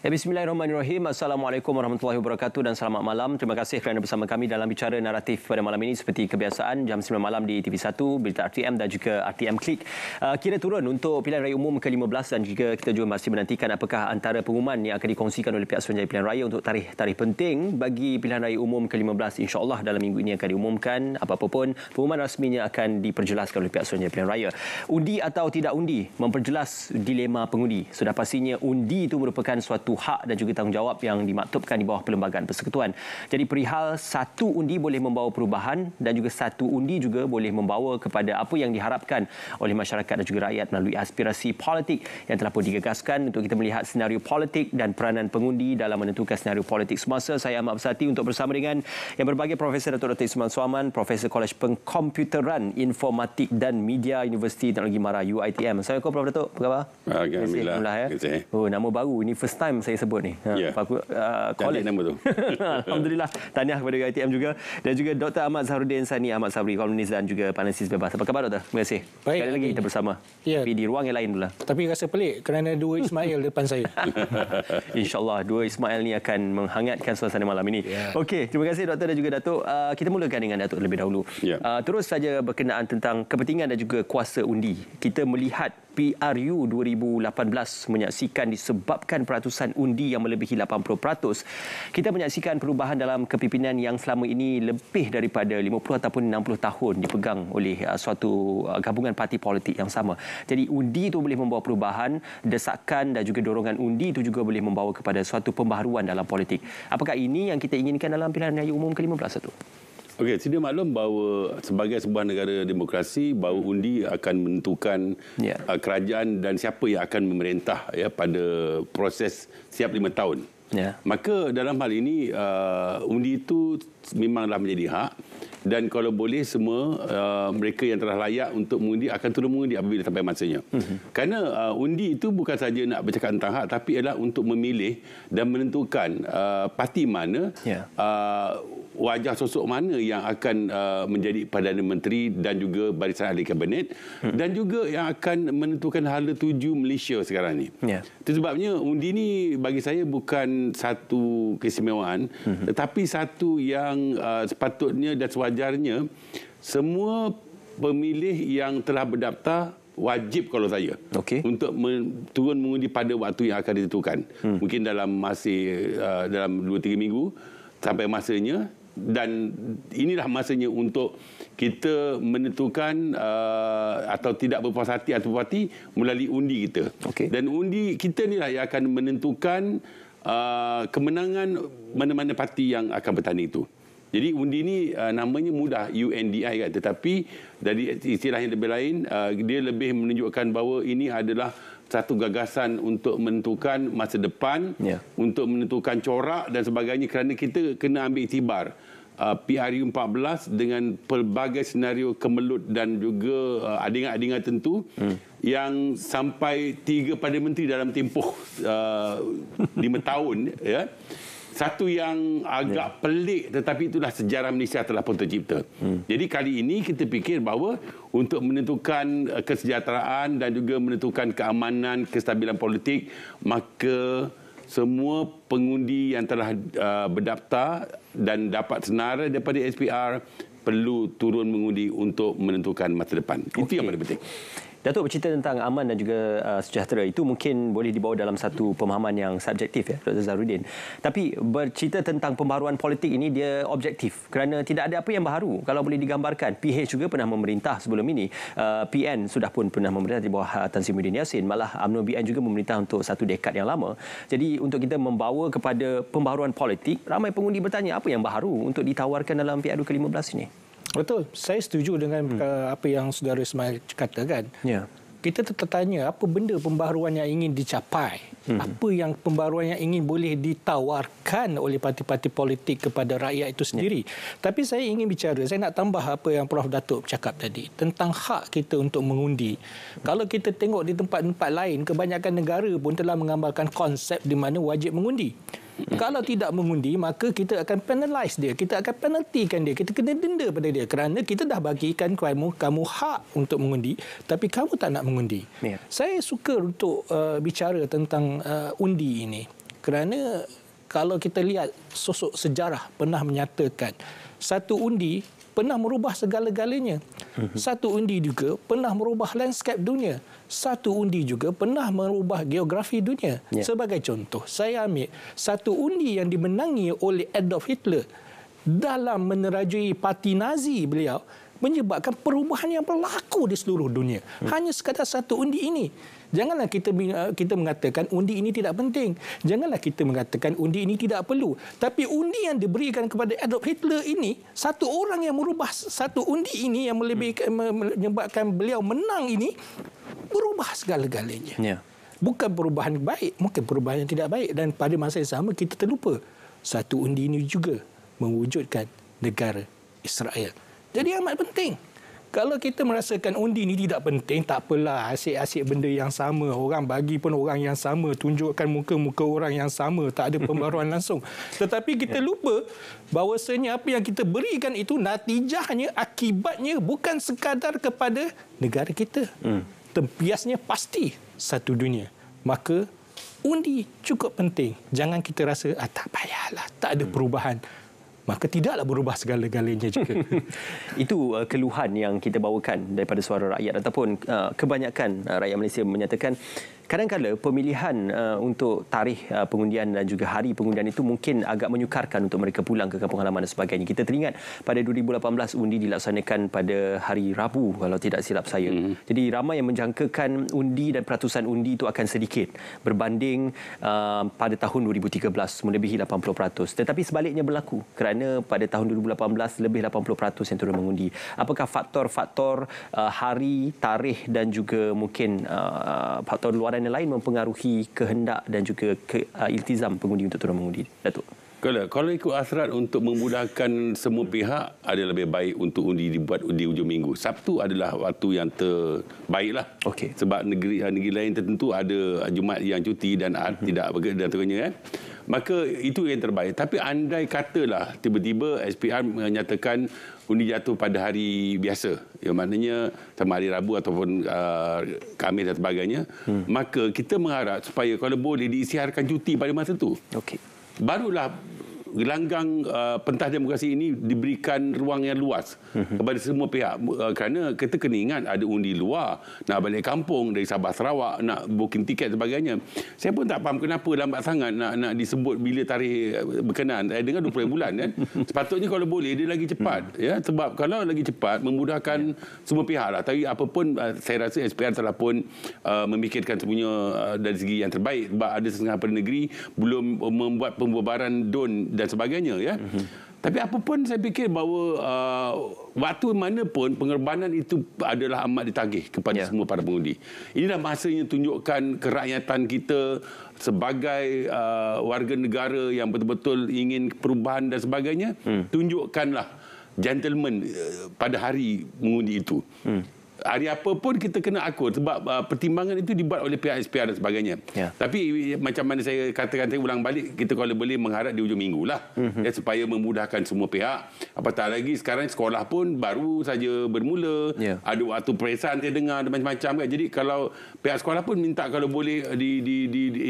Bismillahirrahmanirrahim. Assalamualaikum warahmatullahi wabarakatuh dan selamat malam. Terima kasih kerana bersama kami dalam Bicara Naratif pada malam ini seperti kebiasaan jam 9 malam di TV1, Berita RTM dan juga RTM Klik. Kira turun untuk pilihan raya umum ke-15 dan juga kita juga masih menantikan apakah antara pengumuman yang akan dikongsikan oleh pihak Suruhanjaya Pilihan Raya untuk tarikh penting bagi pilihan raya umum ke-15. InsyaAllah dalam minggu ini akan diumumkan. Apa-apa pun pengumuman rasminya akan diperjelaskan oleh pihak Suruhanjaya Pilihan Raya. Undi atau tidak undi memperjelas dilema pengundi. Sudah pastinya undi itu merupakan suatu hak dan juga tanggungjawab yang dimaktubkan di bawah Perlembagaan Persekutuan. Jadi perihal satu undi boleh membawa perubahan dan juga satu undi juga boleh membawa kepada apa yang diharapkan oleh masyarakat dan juga rakyat melalui aspirasi politik yang telah pun digagaskan untuk kita melihat senario politik dan peranan pengundi dalam menentukan senario politik semasa. Saya Ahmad Bersati untuk bersama dengan yang berbagai Profesor Dr. Ismail Suhaman, Profesor Kolej Pengkomputeran, Informatik dan Media Universiti Teknologi Mara UiTM. Assalamualaikum Prof. Datuk. Apa khabar? Alhamdulillah. Ya. Oh, nama baru. Ini first time saya sebut ni. Ya. College nama tu. Alhamdulillah. Tahniah kepada UiTM juga. Dan juga Dr. Ahmad Zahrudin Sani Ahmad Sabri, kolumnis dan juga panelisis bebas. Apa khabar Doktor? Terima kasih. Baik. Sekali lagi kita bersama. Ya. Tapi di ruang yang lain pula. Tapi rasa pelik kerana dua Ismail depan saya. InsyaAllah dua Ismail ni akan menghangatkan suasana malam ini. Ya. Okey, terima kasih Doktor dan juga Datuk. Kita mulakan dengan Datuk terlebih dahulu. Ya. Terus saja berkenaan tentang kepentingan dan juga kuasa undi. Kita melihat PRU 2018 menyaksikan disebabkan peratusan undi yang melebihi 80%, kita menyaksikan perubahan dalam kepimpinan yang selama ini lebih daripada 50 ataupun 60 tahun dipegang oleh suatu gabungan parti politik yang sama. Jadi undi itu boleh membawa perubahan, desakan dan juga dorongan undi itu juga boleh membawa kepada suatu pembaharuan dalam politik. Apakah ini yang kita inginkan dalam pilihan raya umum ke-15 itu? Okey, sedia maklum bahawa sebagai sebuah negara demokrasi, bahawa undi akan menentukan kerajaan dan siapa yang akan memerintah pada proses setiap 5 tahun. Maka dalam hal ini undi itu memanglah menjadi hak dan kalau boleh semua mereka yang telah layak untuk mengundi akan turun mengundi apabila sampai masanya. Kerana undi itu bukan saja nak bercakap tentang hak tapi adalah untuk memilih dan menentukan parti mana wajah sosok mana yang akan menjadi Perdana Menteri dan juga barisan ahli kabinet dan juga yang akan menentukan hala tuju Malaysia sekarang ni. Itu sebabnya undi ni bagi saya bukan satu keistimewaan tetapi satu yang sepatutnya dan sewajarnya semua pemilih yang telah berdaftar wajib kalau saya untuk turun mengundi pada waktu yang akan ditentukan. Mungkin dalam dalam 2-3 minggu sampai masanya. Dan inilah masanya untuk kita menentukan atau tidak berpuas hati atau berpuas hati melalui undi kita. Dan undi kita inilah yang akan menentukan kemenangan mana-mana parti yang akan bertanding itu. Jadi undi ini namanya mudah UNDI kan, tetapi dari istilah yang lebih lain dia lebih menunjukkan bahawa ini adalah satu gagasan untuk menentukan masa depan, untuk menentukan corak dan sebagainya kerana kita kena ambil iktibar PRU 14 dengan pelbagai senario kemelut dan juga adingan-adingan tentu yang sampai 3 Perdana Menteri dalam tempoh 5 tahun ya. Satu yang agak pelik tetapi itulah sejarah Malaysia telah pun tercipta. Jadi kali ini kita fikir bahawa untuk menentukan kesejahteraan dan juga menentukan keamanan, kestabilan politik, maka semua pengundi yang telah berdaftar dan dapat senarai daripada SPR perlu turun mengundi untuk menentukan masa depan. Itu yang paling penting. Datuk bercerita tentang aman dan juga sejahtera itu mungkin boleh dibawa dalam satu pemahaman yang subjektif ya Dr. Zahrudin. Tapi bercerita tentang pembaharuan politik ini dia objektif kerana tidak ada apa yang baru. Kalau boleh digambarkan, PH juga pernah memerintah sebelum ini. PN sudah pun pernah memerintah di bawah Tan Sri Muhyiddin Yassin. Malah UMNO BN juga memerintah untuk satu dekad yang lama. Jadi untuk kita membawa kepada pembaharuan politik, ramai pengundi bertanya apa yang baru untuk ditawarkan dalam PRU ke-15 ini. Betul, saya setuju dengan apa yang saudara Ismail katakan. Kita tertanya apa benda pembaharuan yang ingin dicapai, apa yang pembaharuan yang ingin boleh ditawarkan oleh parti-parti politik kepada rakyat itu sendiri. Tapi saya ingin bicara, saya nak tambah apa yang Prof. Datuk cakap tadi tentang hak kita untuk mengundi. Kalau kita tengok di tempat-tempat lain, kebanyakan negara pun telah mengambilkan konsep di mana wajib mengundi. Kalau tidak mengundi, maka kita akan penalize dia, kita akan penaltikan dia, kita kena denda pada dia kerana kita dah bagikan kamu hak untuk mengundi tapi kamu tak nak mengundi. Saya suka untuk bicara tentang undi ini. Kerana kalau kita lihat sosok sejarah pernah menyatakan satu undi pernah merubah segala-galanya. Satu undi juga pernah merubah landscape dunia. Satu undi juga pernah merubah geografi dunia. Sebagai contoh, saya ambil satu undi yang dimenangi oleh Adolf Hitler dalam menerajui parti Nazi beliau menyebabkan perubahan yang berlaku di seluruh dunia. Hanya sekadar satu undi ini. Janganlah kita mengatakan undi ini tidak penting. Janganlah kita mengatakan undi ini tidak perlu. Tapi undi yang diberikan kepada Adolf Hitler ini, satu orang yang merubah satu undi ini yang menyebabkan beliau menang ini, berubah segala-galanya. Bukan perubahan baik, mungkin perubahan yang tidak baik. Dan pada masa yang sama kita terlupa satu undi ini juga mewujudkan negara Israel. Jadi amat penting. Kalau kita merasakan undi ini tidak penting, tak apalah, asyik-asyik benda yang sama. Orang bagi pun orang yang sama. Tunjukkan muka-muka orang yang sama. Tak ada pembaruan langsung. Tetapi kita lupa bahawasanya apa yang kita berikan itu natijahnya, akibatnya bukan sekadar kepada negara kita. Tempiasnya pasti satu dunia. Maka undi cukup penting. Jangan kita rasa, tak payahlah, tak ada perubahan. Maka tidaklah berubah segala-galanya juga. Itu keluhan yang kita bawakan daripada suara rakyat ataupun kebanyakan rakyat Malaysia menyatakan kadang-kadang pemilihan untuk tarikh pengundian dan juga hari pengundian itu mungkin agak menyukarkan untuk mereka pulang ke kampung halaman dan sebagainya. Kita teringat pada 2018 undi dilaksanakan pada hari Rabu kalau tidak silap saya. Jadi ramai yang menjangkakan undi dan peratusan undi itu akan sedikit berbanding pada tahun 2013 melebihi 80%. Tetapi sebaliknya berlaku kerana pada tahun 2018 lebih 80% yang turun mengundi. Apakah faktor-faktor hari, tarikh dan juga mungkin faktor luaran yang lain mempengaruhi kehendak dan juga iltizam pengundi untuk turun mengundi, Datuk? Kalau ikut hasrat untuk memudahkan semua pihak, ada lebih baik untuk undi dibuat di hujung minggu. Sabtu adalah waktu yang terbaiklah. Sebab negeri lain tertentu ada Jumaat yang cuti dan tidak dan sebagainya kan. Maka itu yang terbaik. Tapi andai katalah tiba-tiba SPR menyatakan undi jatuh pada hari biasa, yang maknanya sama hari Rabu ataupun Khamis dan sebagainya, maka kita mengharap supaya kalau boleh diisytiharkan cuti pada masa itu. Barulah gelanggang pentas demokrasi ini diberikan ruang yang luas kepada semua pihak. Kerana kita kena ingat ada undi luar, nak balik kampung dari Sabah Sarawak, nak booking tiket dan sebagainya. Saya pun tak faham kenapa lambat sangat nak disebut bila tarikh berkenaan. Saya dengar 20 bulan kan. Sepatutnya kalau boleh dia lagi cepat, ya, sebab kalau lagi cepat memudahkan semua pihak lah. Tapi apapun saya rasa SPR telah pun memikirkan semuanya dari segi yang terbaik, sebab ada setengah pada negeri belum membuat pembubaran DUN dan sebagainya, ya. Tapi apapun saya fikir bahawa waktu mana pun pengorbanan itu adalah amat ditagih kepada semua para pengundi. Inilah masanya tunjukkan kerakyatan kita sebagai warga negara yang betul-betul ingin perubahan dan sebagainya. Tunjukkanlah gentleman pada hari mengundi itu. Hari apa pun kita kena akur sebab pertimbangan itu dibuat oleh pihak SPR dan sebagainya. Tapi macam mana saya katakan, saya ulang balik, kita kalau boleh mengharap di hujung minggu lah, ya, supaya memudahkan semua pihak. Apatah lagi sekarang sekolah pun baru saja bermula, ada waktu periksaan saya dengar dan macam-macam kan. Jadi kalau pihak sekolah pun minta kalau boleh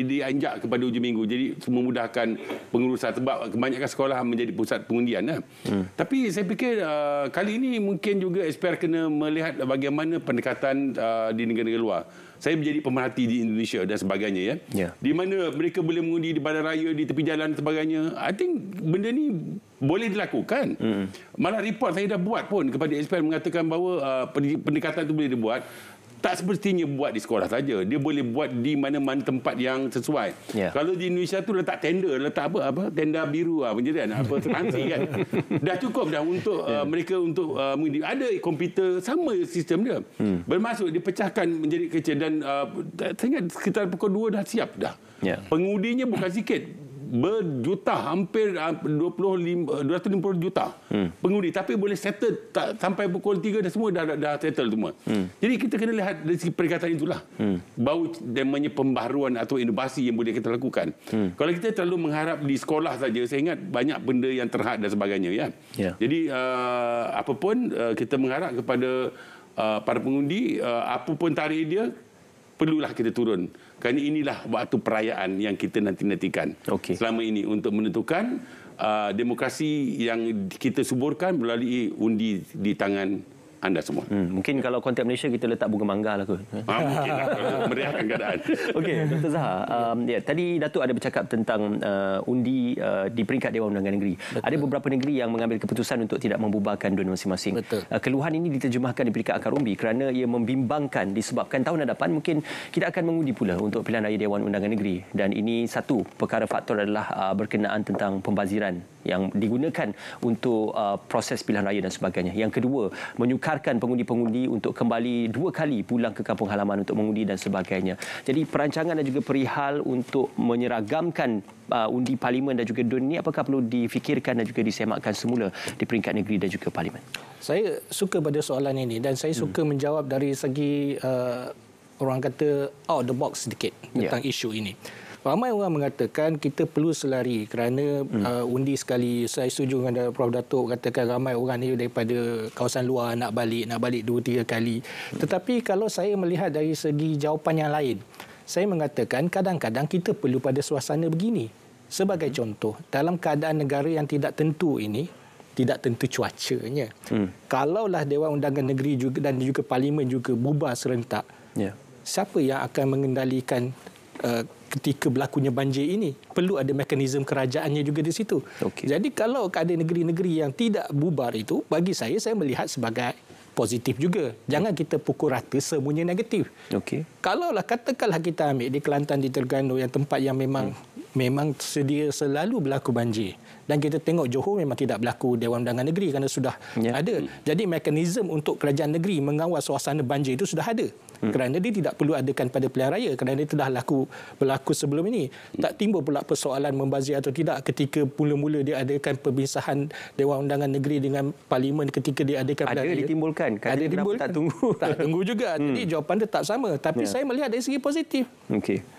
dianjak kepada hujung minggu, jadi memudahkan pengurusan sebab kebanyakan sekolah menjadi pusat pengundian lah. Tapi saya fikir kali ini mungkin juga SPR kena melihat bagaimana pendekatan di negara-negara luar. Saya menjadi pemerhati di Indonesia dan sebagainya, ya. Di mana mereka boleh mengundi di bandar raya, di tepi jalan dan sebagainya. I think benda ni boleh dilakukan. Malah report saya dah buat pun kepada SPR mengatakan bahawa pendekatan itu boleh dibuat. Tak semestinya buat di sekolah saja. Dia boleh buat di mana-mana tempat yang sesuai. Kalau di Indonesia tu letak tender, letak apa tenda biru macam kan, apa transi kan. Dah cukup dah untuk mereka untuk ada komputer sama sistem dia. Bermaksud dipecahkan menjadi kecil dan saya ingat sekitar pukul 2 dah siap dah. Pengudinya bukan sikit. Berjuta, hampir 250 juta pengundi, tapi boleh settle sampai pukul 3 dan semua dah settle semua. Jadi kita kena lihat dari segi perikatan itulah baru namanya pembaharuan atau inovasi yang boleh kita lakukan. Kalau kita terlalu mengharap di sekolah saja, saya ingat banyak benda yang terhad dan sebagainya, ya. Jadi apapun kita mengharap kepada para pengundi, apapun tarikh dia, perlulah kita turun. Kerana inilah waktu perayaan yang kita nanti-nantikan selama ini untuk menentukan demokrasi yang kita suburkan melalui undi di tangan anda semua. Mungkin kalau konteks Malaysia kita letak bunga mangga lah kot. Mungkin lah kalau meriahkan keadaan. Okey, Dr. Zahar. Tadi Datuk ada bercakap tentang undi di peringkat Dewan Undangan Negeri. Betul. Ada beberapa negeri yang mengambil keputusan untuk tidak membubarkan DUN masing-masing. Keluhan ini diterjemahkan di peringkat akar umbi kerana ia membimbangkan disebabkan tahun hadapan mungkin kita akan mengundi pula untuk pilihan raya Dewan Undangan Negeri. Dan ini satu perkara faktor adalah berkenaan tentang pembaziran yang digunakan untuk proses pilihan raya dan sebagainya. Yang kedua, menyukarkan pengundi-pengundi untuk kembali 2 kali pulang ke kampung halaman untuk mengundi dan sebagainya. Jadi perancangan dan juga perihal untuk menyeragamkan undi parlimen dan juga DUN ini apakah perlu difikirkan dan juga disemakkan semula di peringkat negeri dan juga parlimen? Saya suka pada soalan ini dan saya suka menjawab dari segi orang kata out the box sedikit tentang isu ini. Ramai orang mengatakan kita perlu selari kerana undi sekali. Saya setuju dengan Prof. Datuk katakan ramai orang ni daripada kawasan luar nak balik 2-3 kali. Tetapi kalau saya melihat dari segi jawapan yang lain, saya mengatakan kadang-kadang kita perlu pada suasana begini. Sebagai contoh, dalam keadaan negara yang tidak tentu ini, tidak tentu cuacanya. Kalaulah Dewan Undangan Negeri juga dan juga Parlimen juga bubar serentak, siapa yang akan mengendalikan ketika berlakunya banjir ini? Perlu ada mekanisme kerajaannya juga di situ. Jadi kalau ada negeri-negeri yang tidak bubar itu, bagi saya melihat sebagai positif juga. Jangan kita pukul rata semuanya negatif. Kalaulah katakanlah kita ambil di Kelantan, di Terengganu yang tempat yang memang sedia selalu berlaku banjir. Dan kita tengok Johor memang tidak berlaku Dewan Undangan Negeri kerana sudah ada. Jadi mekanisme untuk kerajaan negeri mengawal suasana banjir itu sudah ada. Kerana dia tidak perlu adakan pada pilihan raya kerana dia telah berlaku sebelum ini. Tak timbul pula persoalan membazir atau tidak ketika mula-mula dia adakan perpisahan Dewan Undangan Negeri dengan Parlimen ketika dia adakan pilihan raya. Ada ditimbulkan. Ada ditimbulkan. Tak tunggu. Tak tunggu juga. Jadi jawapan tetap sama. Tapi saya melihat dari segi positif.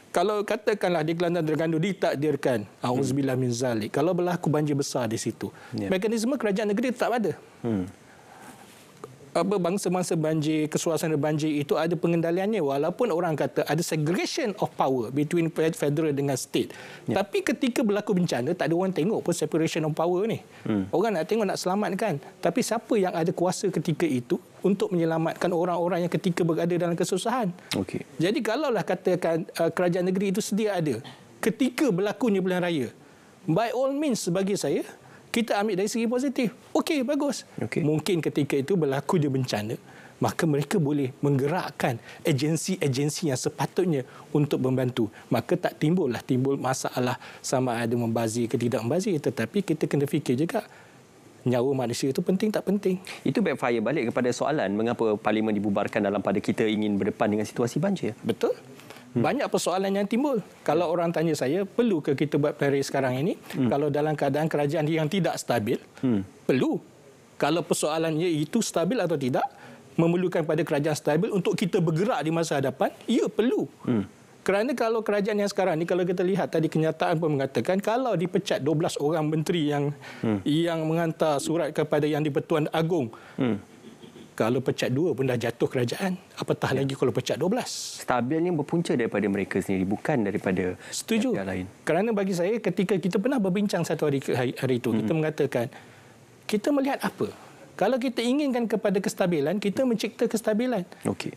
Kalau katakanlah di Kelantan Terengganu ditakdirkan, auzubillah min zalik, kalau berlaku banjir besar di situ, mekanisme kerajaan negeri tetap ada. Bangsa-bangsa banjir, kesuasana banjir itu ada pengendaliannya walaupun orang kata ada segregation of power between federal dengan state. Tapi ketika berlaku bencana tak ada orang tengok pun separation of power ni. Orang nak tengok nak selamatkan. Tapi siapa yang ada kuasa ketika itu untuk menyelamatkan orang-orang yang ketika berada dalam kesusahan? Jadi kalaulah katakan kerajaan negeri itu sedia ada ketika berlakunya pilihan raya, by all means bagi saya kita ambil dari segi positif. Okey, bagus. Mungkin ketika itu berlaku dia bencana, maka mereka boleh menggerakkan agensi-agensi yang sepatutnya untuk membantu. Maka tak timbul masalah sama ada membazir ke tidak membazir. Tetapi kita kena fikir juga nyawa manusia itu penting tak penting. Itu backfire balik kepada soalan mengapa Parlimen dibubarkan dalam pada kita ingin berdepan dengan situasi banjir. Betul. Banyak persoalan yang timbul. Kalau orang tanya saya, perlu ke kita buat pilihan raya sekarang ini? Kalau dalam keadaan kerajaan yang tidak stabil, perlu. Kalau persoalannya itu stabil atau tidak, memerlukan pada kerajaan stabil untuk kita bergerak di masa hadapan, ya perlu. Kerana kalau kerajaan yang sekarang ni, kalau kita lihat tadi kenyataan pun mengatakan, kalau dipecat 12 orang menteri yang menghantar surat kepada Yang di-Pertuan Agong, kalau pecat 2 pun dah jatuh kerajaan. Apatah lagi kalau pecat 12. Stabilnya berpunca daripada mereka sendiri, bukan daripada yang lain. Kerana bagi saya, ketika kita pernah berbincang satu hari itu, kita mengatakan, kita melihat apa? Kalau kita inginkan kepada kestabilan, kita mencipta kestabilan.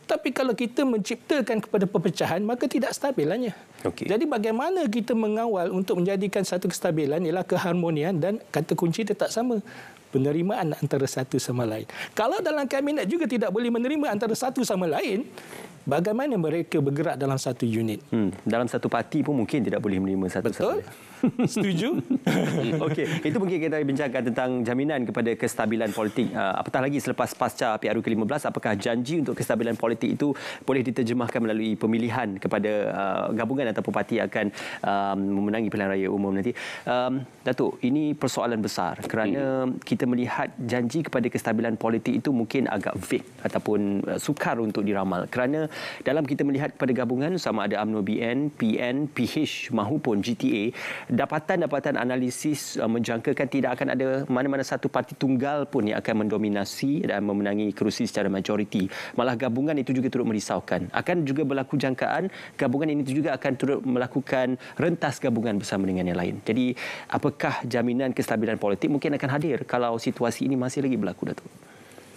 Tapi kalau kita menciptakan kepada perpecahan, maka tidak stabilannya. Jadi bagaimana kita mengawal untuk menjadikan satu kestabilan ialah keharmonian dan kata kunci tetap sama. Penerimaan antara satu sama lain. Kalau dalam kabinet juga tidak boleh menerima antara satu sama lain, bagaimana mereka bergerak dalam satu unit? Dalam satu parti pun mungkin tidak boleh menerima satu sama lain. Setuju? Okey, itu mungkin kita bincangkan tentang jaminan kepada kestabilan politik. Apatah lagi selepas pasca PRU ke-15, apakah janji untuk kestabilan politik itu boleh diterjemahkan melalui pemilihan kepada gabungan ataupun parti akan memenangi pilihan raya umum nanti. Datuk, ini persoalan besar kerana kita kita melihat janji kepada kestabilan politik itu mungkin agak vague ataupun sukar untuk diramal, kerana dalam kita melihat kepada gabungan sama ada UMNO BN, PN, PH mahupun GTA, dapatan-dapatan analisis menjangkakan tidak akan ada mana-mana satu parti tunggal pun yang akan mendominasi dan memenangi kerusi secara majoriti. Malah gabungan itu juga turut merisaukan. Akan juga berlaku jangkaan gabungan ini juga akan turut melakukan rentas gabungan bersama dengan yang lain. Jadi apakah jaminan kestabilan politik mungkin akan hadir kalau situasi ini masih lagi berlaku, Datuk?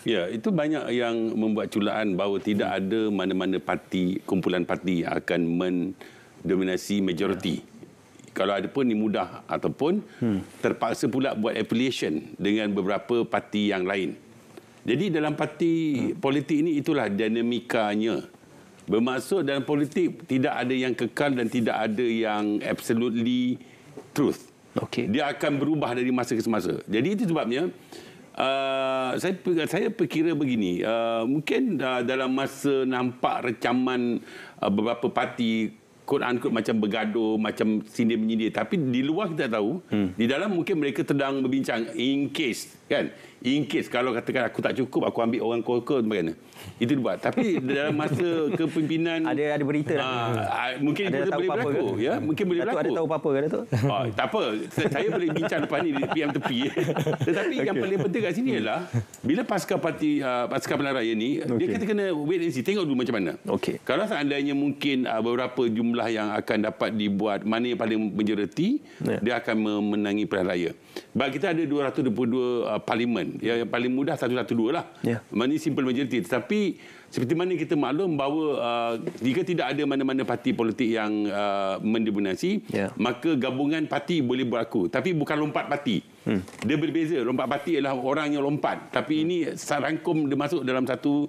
Ya, itu banyak yang membuat culaan bahawa tidak ada mana-mana parti, kumpulan parti yang akan mendominasi majoriti. Kalau ada pun ini mudah ataupun terpaksa pula buat affiliation dengan beberapa parti yang lain. Jadi dalam parti politik ini itulah dinamikanya. Bermaksud dalam politik tidak ada yang kekal dan tidak ada yang absolutely truth. Okay. Dia akan berubah dari masa ke semasa. Jadi itu sebabnya saya perkira begini, mungkin dalam masa nampak recaman beberapa parti quote-unquote macam bergaduh, macam sindir-menyindir, tapi di luar kita tahu, di dalam mungkin mereka sedang berbincang in case, kan? In case kalau katakan aku tak cukup, aku ambil orang kokol bagaimana. Itu dibuat. Tapi dalam masa kepimpinan ada berita mungkin itu boleh berlaku, ya? Mungkin boleh berlaku. Ada tahu apa-apa ke Datuk? Tak apa. Saya boleh bincang depan ni di PM tepi. Tetapi yang paling penting kat sini ialah bila pasca pilihan raya ni, dia kena wait and see, tengok dulu macam mana. Kalau seandainya mungkin beberapa jumlah yang akan dapat dibuat, mana yang paling menjeriti, dia akan memenangi pilihan raya. Sebab kita ada 222 parlimen. Yang paling mudah 112 lah. Mana simple majority. Tetapi seperti mana kita maklum bahawa jika tidak ada mana-mana parti politik yang mendominasi, maka gabungan parti boleh berlaku. Tapi bukan lompat parti. Dia berbeza. Lompat parti adalah orang yang lompat. Tapi ini rangkum dia masuk dalam satu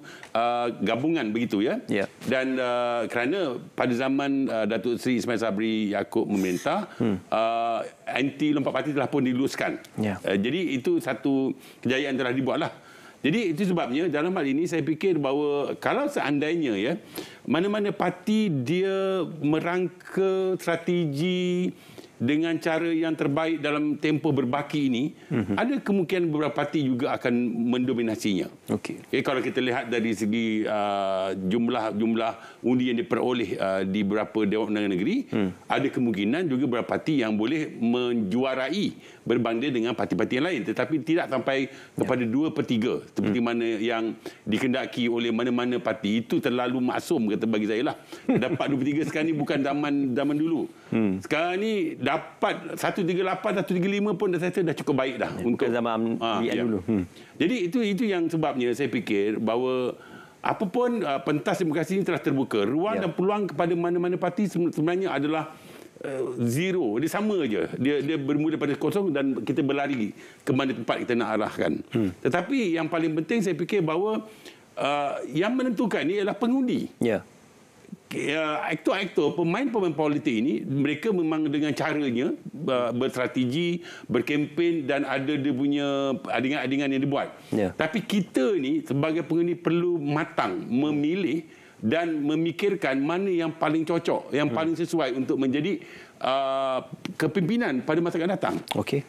gabungan begitu, ya. Dan kerana pada zaman Datuk Seri Ismail Sabri Yaakob memerintah, anti lompat parti telah pun diluluskan. Jadi itu satu kejayaan telah dibuatlah. Jadi itu sebabnya dalam hal ini saya fikir bahawa kalau seandainya, ya, mana-mana parti dia merangka strategi dengan cara yang terbaik dalam tempoh berbaki ini, ada kemungkinan beberapa parti juga akan mendominasinya. Kalau kita lihat dari segi jumlah undi yang diperoleh di beberapa Dewan Undangan Negeri, ada kemungkinan juga beberapa parti yang boleh menjuarai berbanding dengan parti-parti yang lain, tetapi tidak sampai kepada 2/3 seperti mana yang dikendaki oleh mana-mana parti. Itu terlalu maksum kata bagi saya lah. Dapat 2/3 sekarang ni bukan zaman dulu. Sekarang ni dapat 138, 135 pun saya rasa dah cukup baik dah. Untuk zaman dulu. Jadi itu yang sebabnya saya fikir bahawa apapun pentas demokrasi ini telah terbuka. Ruang dan peluang kepada mana-mana parti sebenarnya adalah zero. Dia sama je. Dia bermula pada kosong dan kita berlari ke mana tempat kita nak arahkan. Tetapi yang paling penting saya fikir bahawa yang menentukan ini adalah pengundi. Aktor-aktor, pemain-pemain politik ini, mereka memang dengan caranya berstrategi, berkempen dan ada dia punya adingan-adingan yang dibuat. Tapi kita ni sebagai pengundi perlu matang memilih dan memikirkan mana yang paling cocok, yang paling sesuai untuk menjadi kepimpinan pada masa akan datang.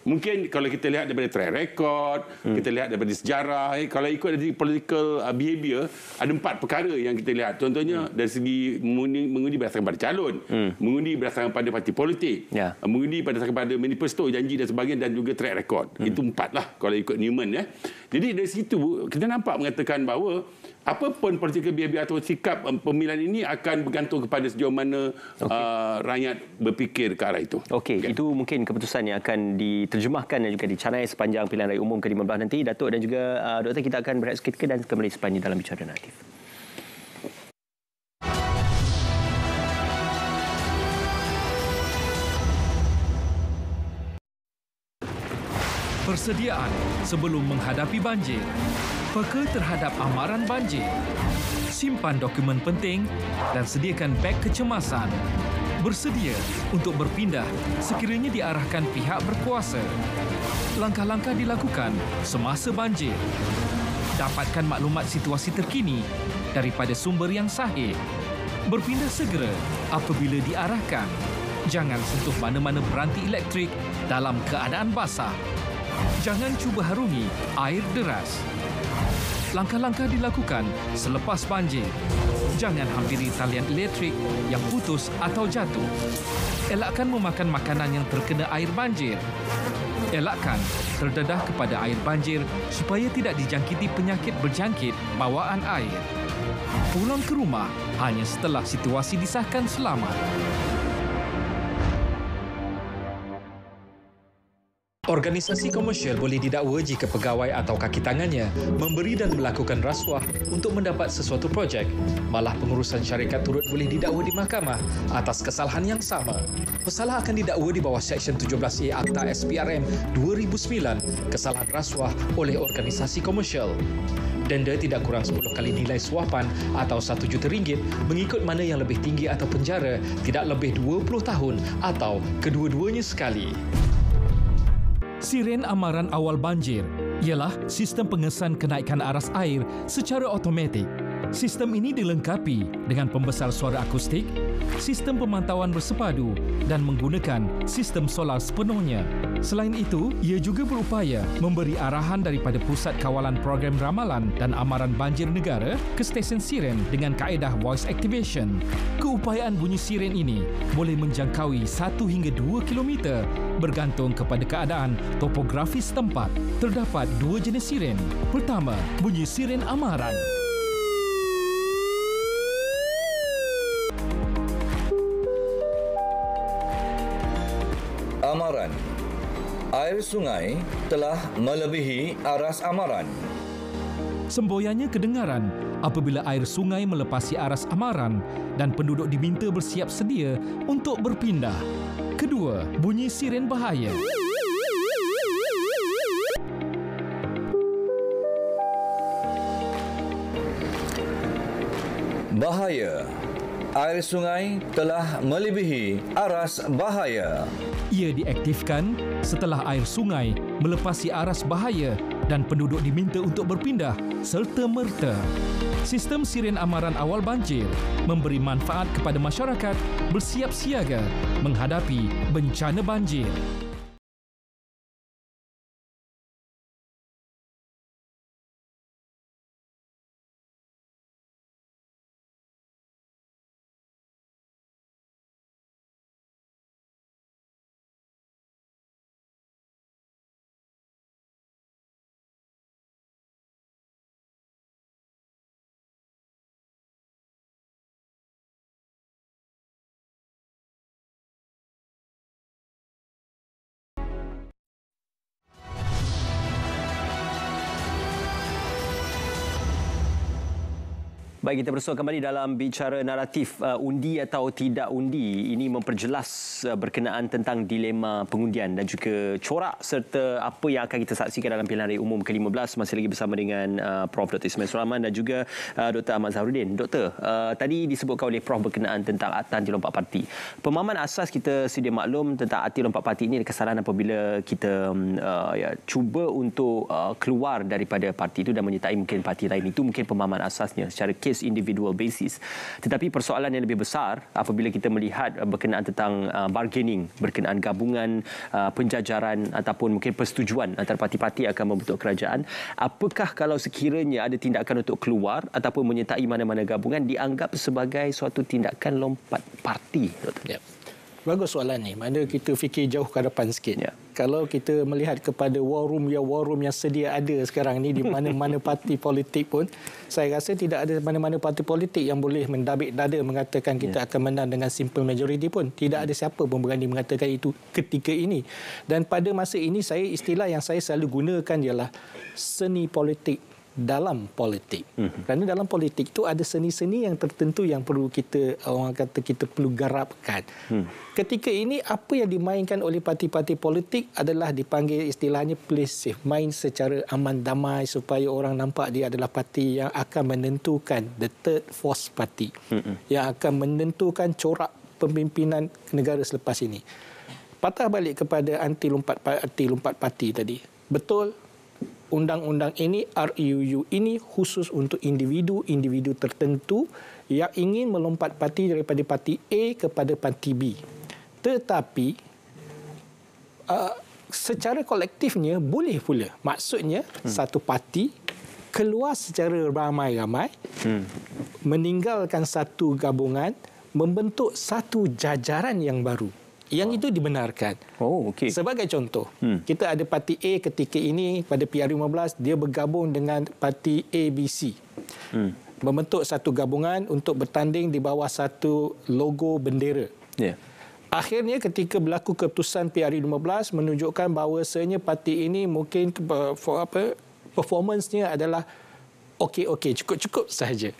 Mungkin kalau kita lihat daripada track record, kita lihat daripada sejarah, kalau ikut dari political behaviour, ada 4 perkara yang kita lihat. Contohnya dari segi mengundi berdasarkan pada calon, mengundi berdasarkan pada parti politik, mengundi berdasarkan pada manifesto, janji dan sebagainya, dan juga track record. Itu 4 lah kalau ikut Newman, ya. Jadi dari situ kita nampak mengatakan bahawa apapun political behaviour atau sikap pemilihan ini akan bergantung kepada sejauh mana rakyat berfikir ke arah itu. Itu mungkin keputusan yang akan diterjemahkan dan juga dicanai sepanjang pilihan raya umum ke-15 nanti. Datuk dan juga Doktor, kita akan berehat seketika dan kembali sepanjang dalam Bicara Naratif. Persediaan sebelum menghadapi banjir. Peka terhadap amaran banjir. Simpan dokumen penting dan sediakan beg kecemasan. Bersedia untuk berpindah sekiranya diarahkan pihak berkuasa. Langkah-langkah dilakukan semasa banjir. Dapatkan maklumat situasi terkini daripada sumber yang sahih. Berpindah segera apabila diarahkan. Jangan sentuh mana-mana peranti elektrik dalam keadaan basah. Jangan cuba harungi air deras. Langkah-langkah dilakukan selepas banjir. Jangan hampiri talian elektrik yang putus atau jatuh. Elakkan memakan makanan yang terkena air banjir. Elakkan terdedah kepada air banjir supaya tidak dijangkiti penyakit berjangkit bawaan air. Pulang ke rumah hanya setelah situasi disahkan selamat. Organisasi komersial boleh didakwa jika pegawai atau kaki tangannya memberi dan melakukan rasuah untuk mendapat sesuatu projek. Malah pengurusan syarikat turut boleh didakwa di mahkamah atas kesalahan yang sama. Pesalah akan didakwa di bawah Seksyen 17A Akta SPRM 2009, kesalahan rasuah oleh organisasi komersial. Denda tidak kurang 10 kali nilai suapan atau RM1 juta mengikut mana yang lebih tinggi atau penjara tidak lebih 20 tahun atau kedua-duanya sekali. Siren amaran awal banjir ialah sistem pengesan kenaikan aras air secara automatik. Sistem ini dilengkapi dengan pembesar suara akustik, sistem pemantauan bersepadu dan menggunakan sistem solar sepenuhnya. Selain itu, ia juga berupaya memberi arahan daripada Pusat Kawalan Program Ramalan dan Amaran Banjir Negara ke stesen siren dengan kaedah voice activation. Keupayaan bunyi siren ini boleh menjangkaui 1 hingga 2 kilometer bergantung kepada keadaan topografi setempat. Terdapat 2 jenis siren. Pertama, bunyi siren amaran. Amaran. Air sungai telah melebihi aras amaran. Semboyannya kedengaran apabila air sungai melepasi aras amaran dan penduduk diminta bersiap sedia untuk berpindah. Kedua, bunyi siren bahaya. Bahaya. Air sungai telah melebihi aras bahaya. Ia diaktifkan setelah air sungai melepasi aras bahaya dan penduduk diminta untuk berpindah serta-merta. Sistem siren amaran awal banjir memberi manfaat kepada masyarakat bersiap siaga menghadapi bencana banjir. Baik, kita bersua kembali dalam bicara naratif undi atau tidak undi. Ini memperjelas berkenaan tentang dilema pengundian dan juga corak serta apa yang akan kita saksikan dalam pilihan raya umum ke-15. Masih lagi bersama dengan Prof. Dr. Ismail Sulaiman dan juga Dr. Ahmad Zahrudin. Doktor, tadi disebutkan oleh Prof berkenaan tentang Akta Anti Lompat Parti. Pemahaman asas kita sedia maklum tentang Anti Lompat Parti ini adalah kesalahan apabila kita cuba untuk keluar daripada parti itu dan menyertai mungkin parti lain. Itu mungkin pemahaman asasnya secara case individual basis. Tetapi persoalan yang lebih besar apabila kita melihat berkenaan tentang bargaining, berkenaan gabungan, penjajaran ataupun mungkin persetujuan antara parti-parti akan membentuk kerajaan. Apakah kalau sekiranya ada tindakan untuk keluar ataupun menyertai mana-mana gabungan dianggap sebagai suatu tindakan lompat parti? Ya. Bagus soalan ni. Mana kita fikir jauh ke depan sikit. Ya. Kalau kita melihat kepada war room yang sedia ada sekarang ni di mana-mana parti politik pun, saya rasa tidak ada mana-mana parti politik yang boleh mendabik dada mengatakan kita akan menang dengan simple majority pun. Tidak ada siapa pun berani mengatakan itu ketika ini. Dan pada masa ini istilah yang saya selalu gunakan ialah seni politik dalam politik. Kerana dalam politik itu ada seni-seni yang tertentu yang perlu kita, orang kata, kita perlu garapkan. Ketika ini apa yang dimainkan oleh parti-parti politik adalah dipanggil istilahnya play safe, main secara aman damai supaya orang nampak dia adalah parti yang akan menentukan, the third force party, yang akan menentukan corak pemimpinan negara selepas ini. Patah balik kepada anti lompat parti tadi. Betul, undang-undang ini, RUU ini khusus untuk individu tertentu yang ingin melompat parti daripada parti A kepada parti B. Tetapi secara kolektifnya boleh pula. Maksudnya satu parti keluar secara ramai-ramai, meninggalkan satu gabungan, membentuk satu jajaran yang baru. Yang itu dibenarkan. Oh, okey. Sebagai contoh, kita ada parti A ketika ini pada PR15, dia bergabung dengan parti ABC. Membentuk satu gabungan untuk bertanding di bawah satu logo bendera. Yeah. Akhirnya ketika berlaku keputusan PR15 menunjukkan bahawasanya parti ini mungkin performance-nya adalah okey-okey, cukup-cukup sahaja.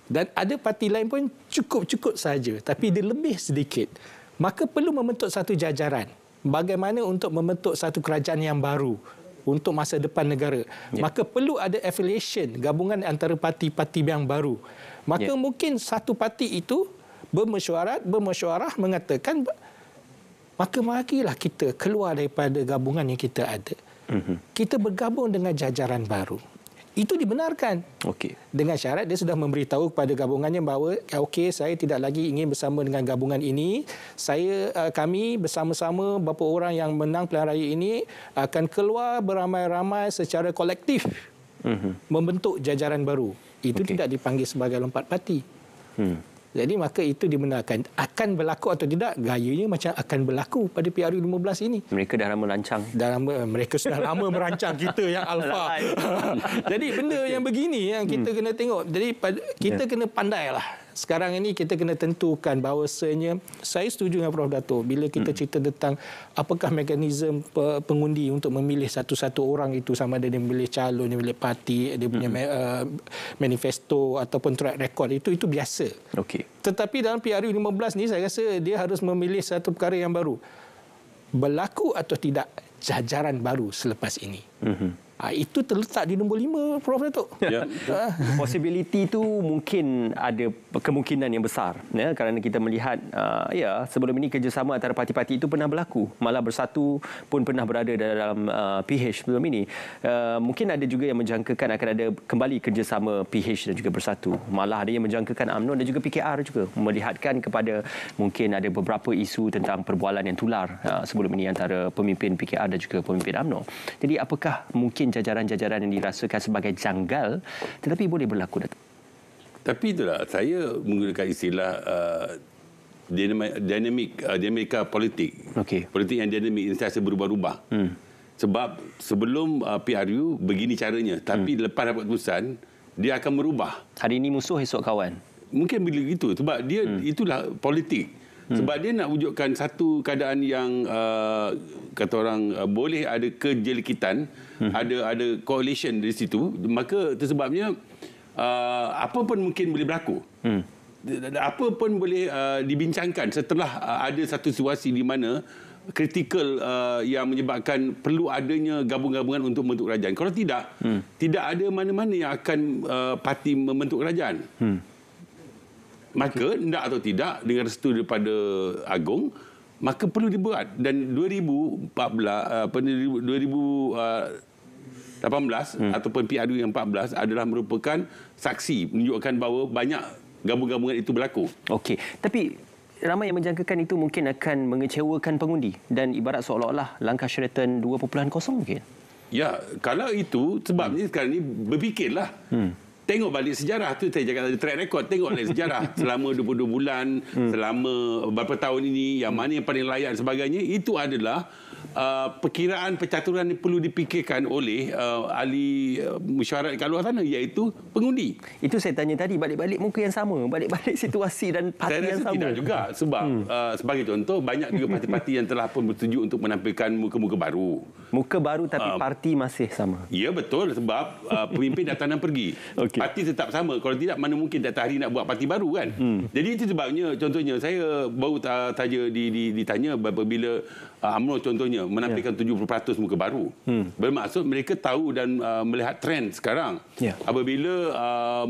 Dan ada parti lain pun cukup-cukup sahaja, tapi dia lebih sedikit. Maka perlu membentuk satu jajaran. Bagaimana untuk membentuk satu kerajaan yang baru untuk masa depan negara. Maka perlu ada affiliation, gabungan antara parti-parti yang baru. Maka mungkin satu parti itu bermesyuarah mengatakan, maka marilah kita keluar daripada gabungan yang kita ada. Kita bergabung dengan jajaran baru. Itu dibenarkan. Okey. Dengan syarat dia sudah memberitahu kepada gabungannya bahawa okey, saya tidak lagi ingin bersama dengan gabungan ini. Kami bersama-sama beberapa orang yang menang pilihan raya ini akan keluar beramai-ramai secara kolektif membentuk jajaran baru. Itu tidak dipanggil sebagai lompat parti. Jadi maka itu dibenarkan. Akan berlaku atau tidak, gayanya macam akan berlaku pada PR15 ini. Mereka dah lama merancang. Mereka sudah lama merancang, kita yang alfa. Jadi benda yang begini yang kita kena tengok. Jadi kita kena pandailah. Sekarang ini kita kena tentukan bahawasanya, saya setuju dengan Prof. Dato' bila kita cerita tentang apakah mekanisme pengundi untuk memilih satu-satu orang itu, sama ada dia memilih calon, dia memilih parti, dia punya manifesto ataupun track record, itu biasa. Okey. Tetapi dalam PR15 ni saya rasa dia harus memilih satu perkara yang baru. Berlaku atau tidak jajaran baru selepas ini. Itu terletak di nombor 5, Prof. Dato'. Ya. Possibility itu mungkin ada kemungkinan yang besar, ya, kerana kita melihat sebelum ini kerjasama antara parti-parti itu pernah berlaku. Malah Bersatu pun pernah berada dalam PH sebelum ini. Mungkin ada juga yang menjangkakan akan ada kembali kerjasama PH dan juga Bersatu. Malah ada yang menjangkakan UMNO dan juga PKR juga, melihatkan kepada mungkin ada beberapa isu tentang perbualan yang tular sebelum ini antara pemimpin PKR dan juga pemimpin UMNO. Jadi apakah mungkin jajaran-jajaran yang dirasakan sebagai janggal tetapi boleh berlaku, Datuk? Tapi itulah, saya menggunakan istilah dinamika politik. Politik yang dinamik, sentiasa berubah-ubah. Sebab sebelum PRU begini caranya, tapi lepas dapat keputusan dia akan merubah. Hari ini musuh, esok kawan. Mungkin bila gitu, sebab dia itulah politik. Sebab dia nak wujudkan satu keadaan yang kata orang boleh ada kejelikitan, ada coalition di situ, maka tersebabnya apa pun mungkin boleh berlaku. Apa pun boleh dibincangkan setelah ada satu situasi di mana kritikal yang menyebabkan perlu adanya gabung-gabungan untuk membentuk kerajaan. Kalau tidak, tidak ada mana-mana yang akan parti membentuk kerajaan. Maka tidak atau tidak dengan restu daripada Agong, maka perlu dibuat. Dan 2018 ataupun PRU yang 14 adalah merupakan saksi menunjukkan bahawa banyak gabung-gabungan itu berlaku. Okey, tapi ramai yang menjangkakan itu mungkin akan mengecewakan pengundi dan ibarat seolah-olah langkah Sheraton 2.0 mungkin. Ya, kalau itu sebabnya sekarang ni berfikirlah. Tengok balik sejarah tu, saya cakap ada track record, tengok balik sejarah selama 22 bulan, selama beberapa tahun ini, yang mana yang paling layak dan sebagainya, itu adalah perkiraan percaturan yang perlu dipikirkan oleh ahli mesyuarat kat luar sana, iaitu pengundi. Itu saya tanya tadi, balik-balik muka yang sama, balik-balik situasi dan parti yang sama. Saya rasa tidak juga, sebab sebagai contoh, banyak juga parti-parti yang telah pun bersetuju untuk menampilkan muka-muka baru. Muka baru tapi parti masih sama. Ya, betul, sebab pemimpin datang dan pergi. Parti tetap sama. Kalau tidak, mana mungkin tiap hari nak buat parti baru, kan? Jadi itu sebabnya, contohnya, saya baru saja ditanya apabila UMNO contohnya menampilkan 70% muka baru. Bermaksud mereka tahu dan melihat trend sekarang. Apabila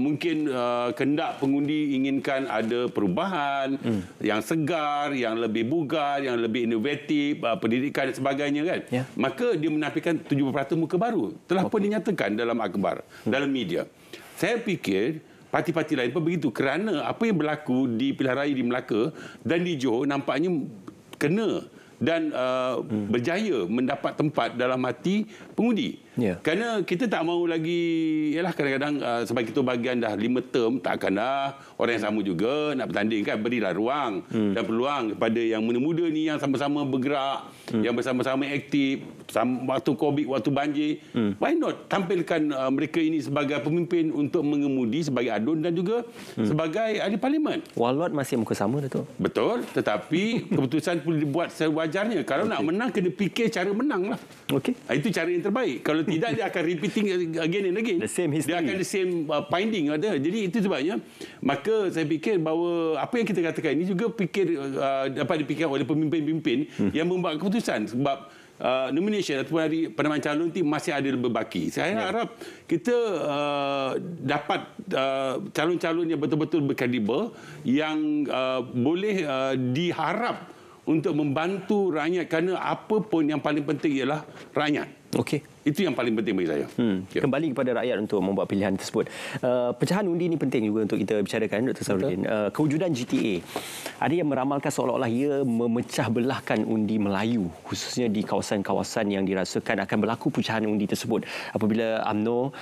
mungkin kehendak pengundi inginkan ada perubahan yang segar, yang lebih bugar, yang lebih inovatif, pendidikan dan sebagainya, kan? Maka dia menampilkan 70% muka baru. Telah pun dinyatakan dalam akhbar, dalam media. Saya fikir parti-parti lain pun begitu, kerana apa yang berlaku di pilihan raya di Melaka dan di Johor nampaknya kena dan berjaya mendapat tempat dalam hati pengundi. Kerana kita tak mahu lagi, yalah kadang-kadang sebab kita bagian dah 5 term, takkan dah orang yang sama juga nak bertanding kan. Berilah ruang dan peluang kepada yang muda-muda ni yang sama-sama bergerak, yang bersama-sama aktif, waktu COVID, waktu banjir. Why not tampilkan mereka ini sebagai pemimpin untuk mengemudi sebagai adun dan juga sebagai ahli parlimen. Walau masih muka sama, Datuk. Betul, tetapi keputusan perlu dibuat sewajarnya. Kalau nak menang, kena fikir cara menang lah. Itu cara yang terbaik. Kalau tidak, dia akan repeating again and again. The same history. Dia akan the same finding. Jadi itu sebabnya, maka saya fikir bahawa apa yang kita katakan ini juga dapat dipikirkan oleh pemimpin-pemimpin yang membuat keputusan. Sebab nomination ataupun hari penamaan calon itu masih ada berbaki. Saya harap kita dapat calon-calon yang betul-betul berkredibel, yang boleh diharap untuk membantu rakyat, kerana apa pun yang paling penting ialah rakyat. Itu yang paling penting bagi saya. Kembali kepada rakyat untuk membuat pilihan tersebut. Pecahan undi ini penting juga untuk kita bicarakan, Dr. Sarudin. Kewujudan GTA, ada yang meramalkan seolah-olah ia memecah belahkan undi Melayu, khususnya di kawasan-kawasan yang dirasakan akan berlaku pecahan undi tersebut. Apabila UMNO,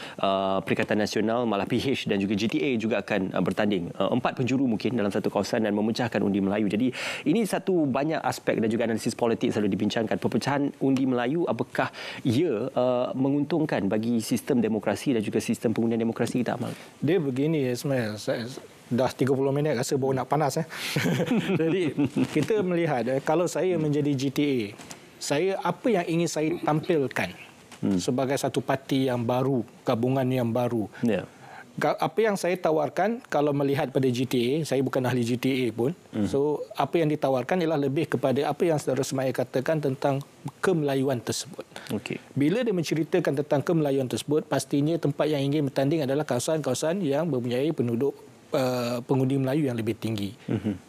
Perikatan Nasional, malah PH dan juga GTA juga akan bertanding. 4 penjuru mungkin dalam satu kawasan dan memecahkan undi Melayu. Jadi ini satu banyak aspek dan juga analisis politik selalu dibincangkan. Perpecahan undi Melayu, apakah ia menguntungkan bagi sistem demokrasi dan juga sistem pengundian demokrasi kita, Amal? Dia begini, Ismail. Dah 30 minit rasa baru nak panas. Jadi kita melihat, kalau saya menjadi GTA, apa yang ingin saya tampilkan sebagai satu parti yang baru, gabungan yang baru. Apa yang saya tawarkan, kalau melihat pada GTA, saya bukan ahli GTA pun, so apa yang ditawarkan ialah lebih kepada apa yang Saudara Ismail katakan tentang kemelayuan tersebut. Bila dia menceritakan tentang kemelayuan tersebut, pastinya tempat yang ingin bertanding adalah kawasan-kawasan yang mempunyai penduduk pengundi Melayu yang lebih tinggi.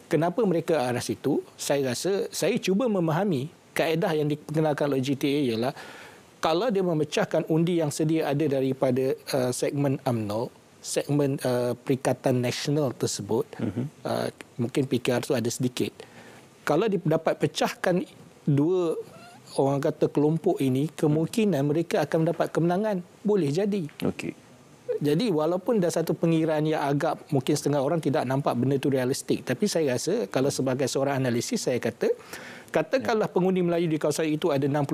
Kenapa mereka arah situ? Saya rasa saya cuba memahami kaedah yang dikenalkan oleh GTA ialah kalau dia memecahkan undi yang sedia ada daripada segmen UMNO, segmen Perikatan Nasional tersebut, mungkin PKR itu ada sedikit. Kalau dapat pecahkan dua orang kata kelompok ini, kemungkinan mereka akan mendapat kemenangan. Boleh jadi. Jadi walaupun dah satu pengiraan yang agak mungkin setengah orang tidak nampak benda itu realistik, tapi saya rasa kalau sebagai seorang analisis, saya katakanlah pengundi Melayu di kawasan itu ada 60%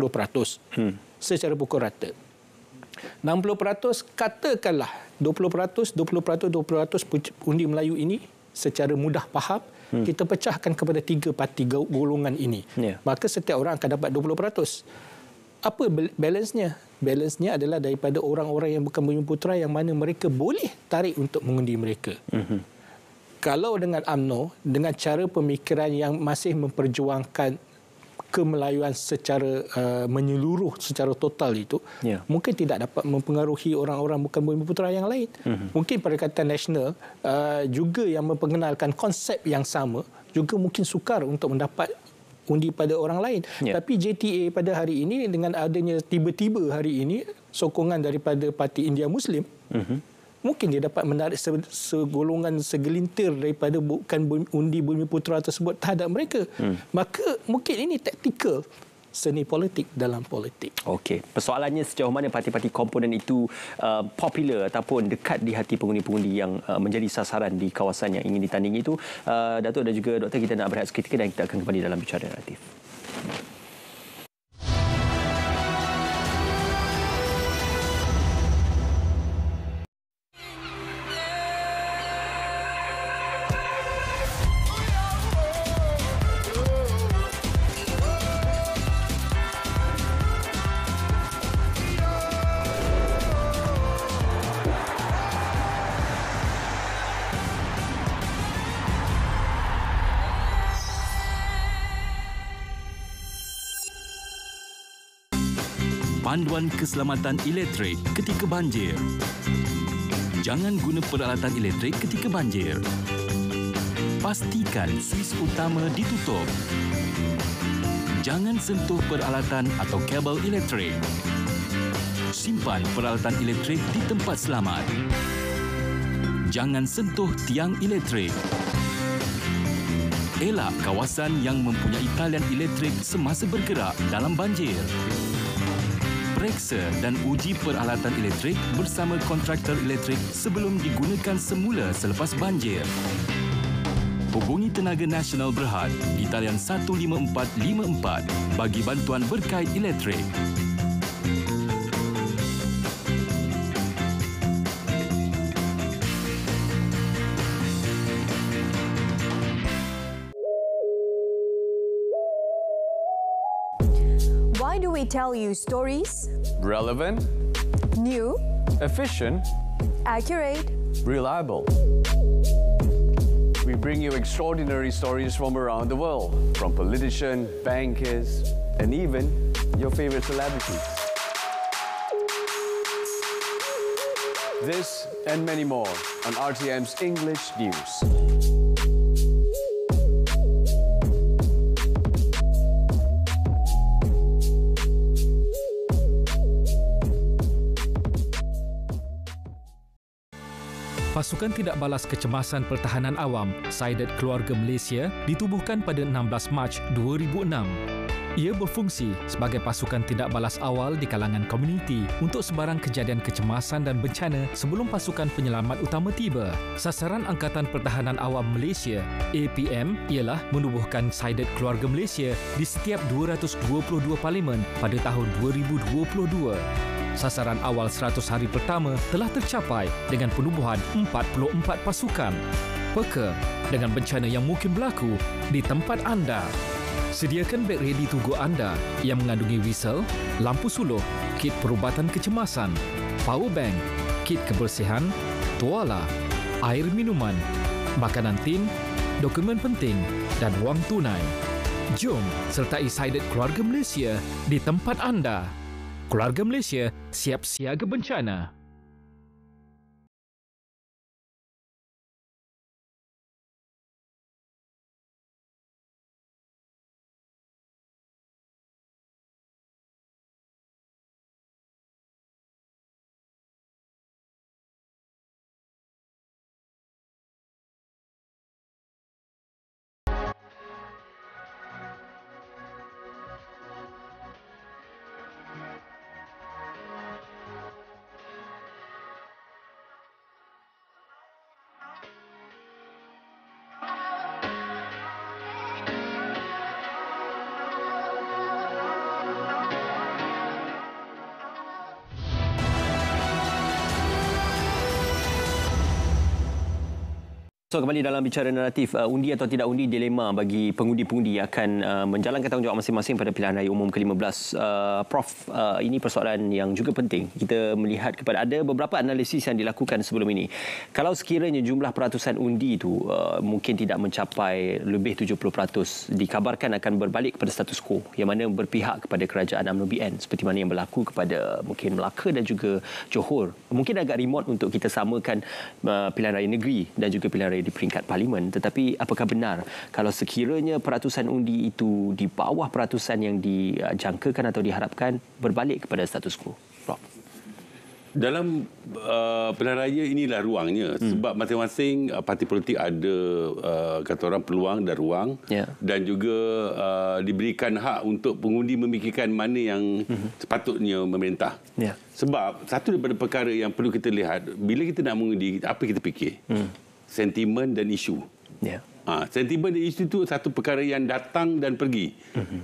secara pukul rata. 60%, katakanlah 20% undi Melayu ini secara mudah faham, kita pecahkan kepada 3 parti golongan ini. Maka setiap orang akan dapat 20%. Apa balance-nya? Balance-nya adalah daripada orang-orang yang bukan Bumiputera yang mana mereka boleh tarik untuk mengundi mereka. Kalau dengan UMNO, dengan cara pemikiran yang masih memperjuangkan kemelayuan secara menyeluruh, secara total itu, mungkin tidak dapat mempengaruhi orang-orang bukan Bumiputera yang lain. Mungkin Perikatan Nasional juga yang memperkenalkan konsep yang sama, juga mungkin sukar untuk mendapat undi pada orang lain. Tapi JTA pada hari ini, dengan adanya tiba-tiba hari ini sokongan daripada Parti India Muslim, mungkin dia dapat menarik segolongan segelintir daripada bukan undi Bumiputera tersebut terhadap mereka. Maka mungkin ini taktikal seni politik dalam politik. Persoalannya sejauh mana parti-parti komponen itu popular ataupun dekat di hati pengundi-pengundi yang menjadi sasaran di kawasan yang ingin ditandingi itu. Datuk dan juga Doktor, kita nak berehat seketika dan kita akan kembali dalam Bicara Naratif. Panduan keselamatan elektrik ketika banjir. Jangan guna peralatan elektrik ketika banjir. Pastikan suis utama ditutup. Jangan sentuh peralatan atau kabel elektrik. Simpan peralatan elektrik di tempat selamat. Jangan sentuh tiang elektrik. Elak kawasan yang mempunyai talian elektrik semasa bergerak dalam banjir. Periksa dan uji peralatan elektrik bersama kontraktor elektrik sebelum digunakan semula selepas banjir. Hubungi Tenaga Nasional Berhad di talian 15454 bagi bantuan berkait elektrik. Why do we tell you stories? Relevant, New, efficient, accurate. reliable. We bring you extraordinary stories from around the world, from politicians, bankers, and even your favorite celebrities. This and many more on RTM's English News. Pasukan Tidak Balas Kecemasan Pertahanan Awam SIDET Keluarga Malaysia ditubuhkan pada 16 Mac 2006. Ia berfungsi sebagai pasukan tidak balas awal di kalangan komuniti untuk sebarang kejadian kecemasan dan bencana sebelum pasukan penyelamat utama tiba. Sasaran Angkatan Pertahanan Awam Malaysia APM ialah menubuhkan SIDET Keluarga Malaysia di setiap 222 parlimen pada tahun 2022. Sasaran awal 100 hari pertama telah tercapai dengan penubuhan 44 pasukan. Peka dengan bencana yang mungkin berlaku di tempat anda. Sediakan beg ready to go anda yang mengandungi whistle, lampu suluh, kit perubatan kecemasan, power bank, kit kebersihan, tuala, air minuman, makanan tin, dokumen penting dan wang tunai. Jom sertai SIDET Keluarga Malaysia di tempat anda. Keluarga Malaysia siap siaga bencana. So, kembali dalam bicara naratif, undi atau tidak undi, dilema bagi pengundi-pengundi akan menjalankan tanggungjawab masing-masing pada pilihan raya umum ke-15. Prof, ini persoalan yang juga penting. Kita melihat kepada ada beberapa analisis yang dilakukan sebelum ini. Kalau sekiranya jumlah peratusan undi itu mungkin tidak mencapai lebih 70%, dikabarkan akan berbalik kepada status quo yang mana berpihak kepada kerajaan UMNO BN seperti mana yang berlaku kepada mungkin Melaka dan juga Johor. Mungkin agak remote untuk kita samakan pilihan raya negeri dan juga pilihan raya di peringkat parlimen, tetapi apakah benar kalau sekiranya peratusan undi itu di bawah peratusan yang dijangkakan atau diharapkan berbalik kepada status quo? Prof. Dalam pilihan raya inilah ruangnya sebab masing-masing parti politik ada kata orang peluang dan ruang dan juga diberikan hak untuk pengundi memikirkan mana yang sepatutnya memerintah. Sebab satu daripada perkara yang perlu kita lihat bila kita nak mengundi, apa kita fikir? Sentimen dan isu. Sentimen dan isu itu satu perkara yang datang dan pergi.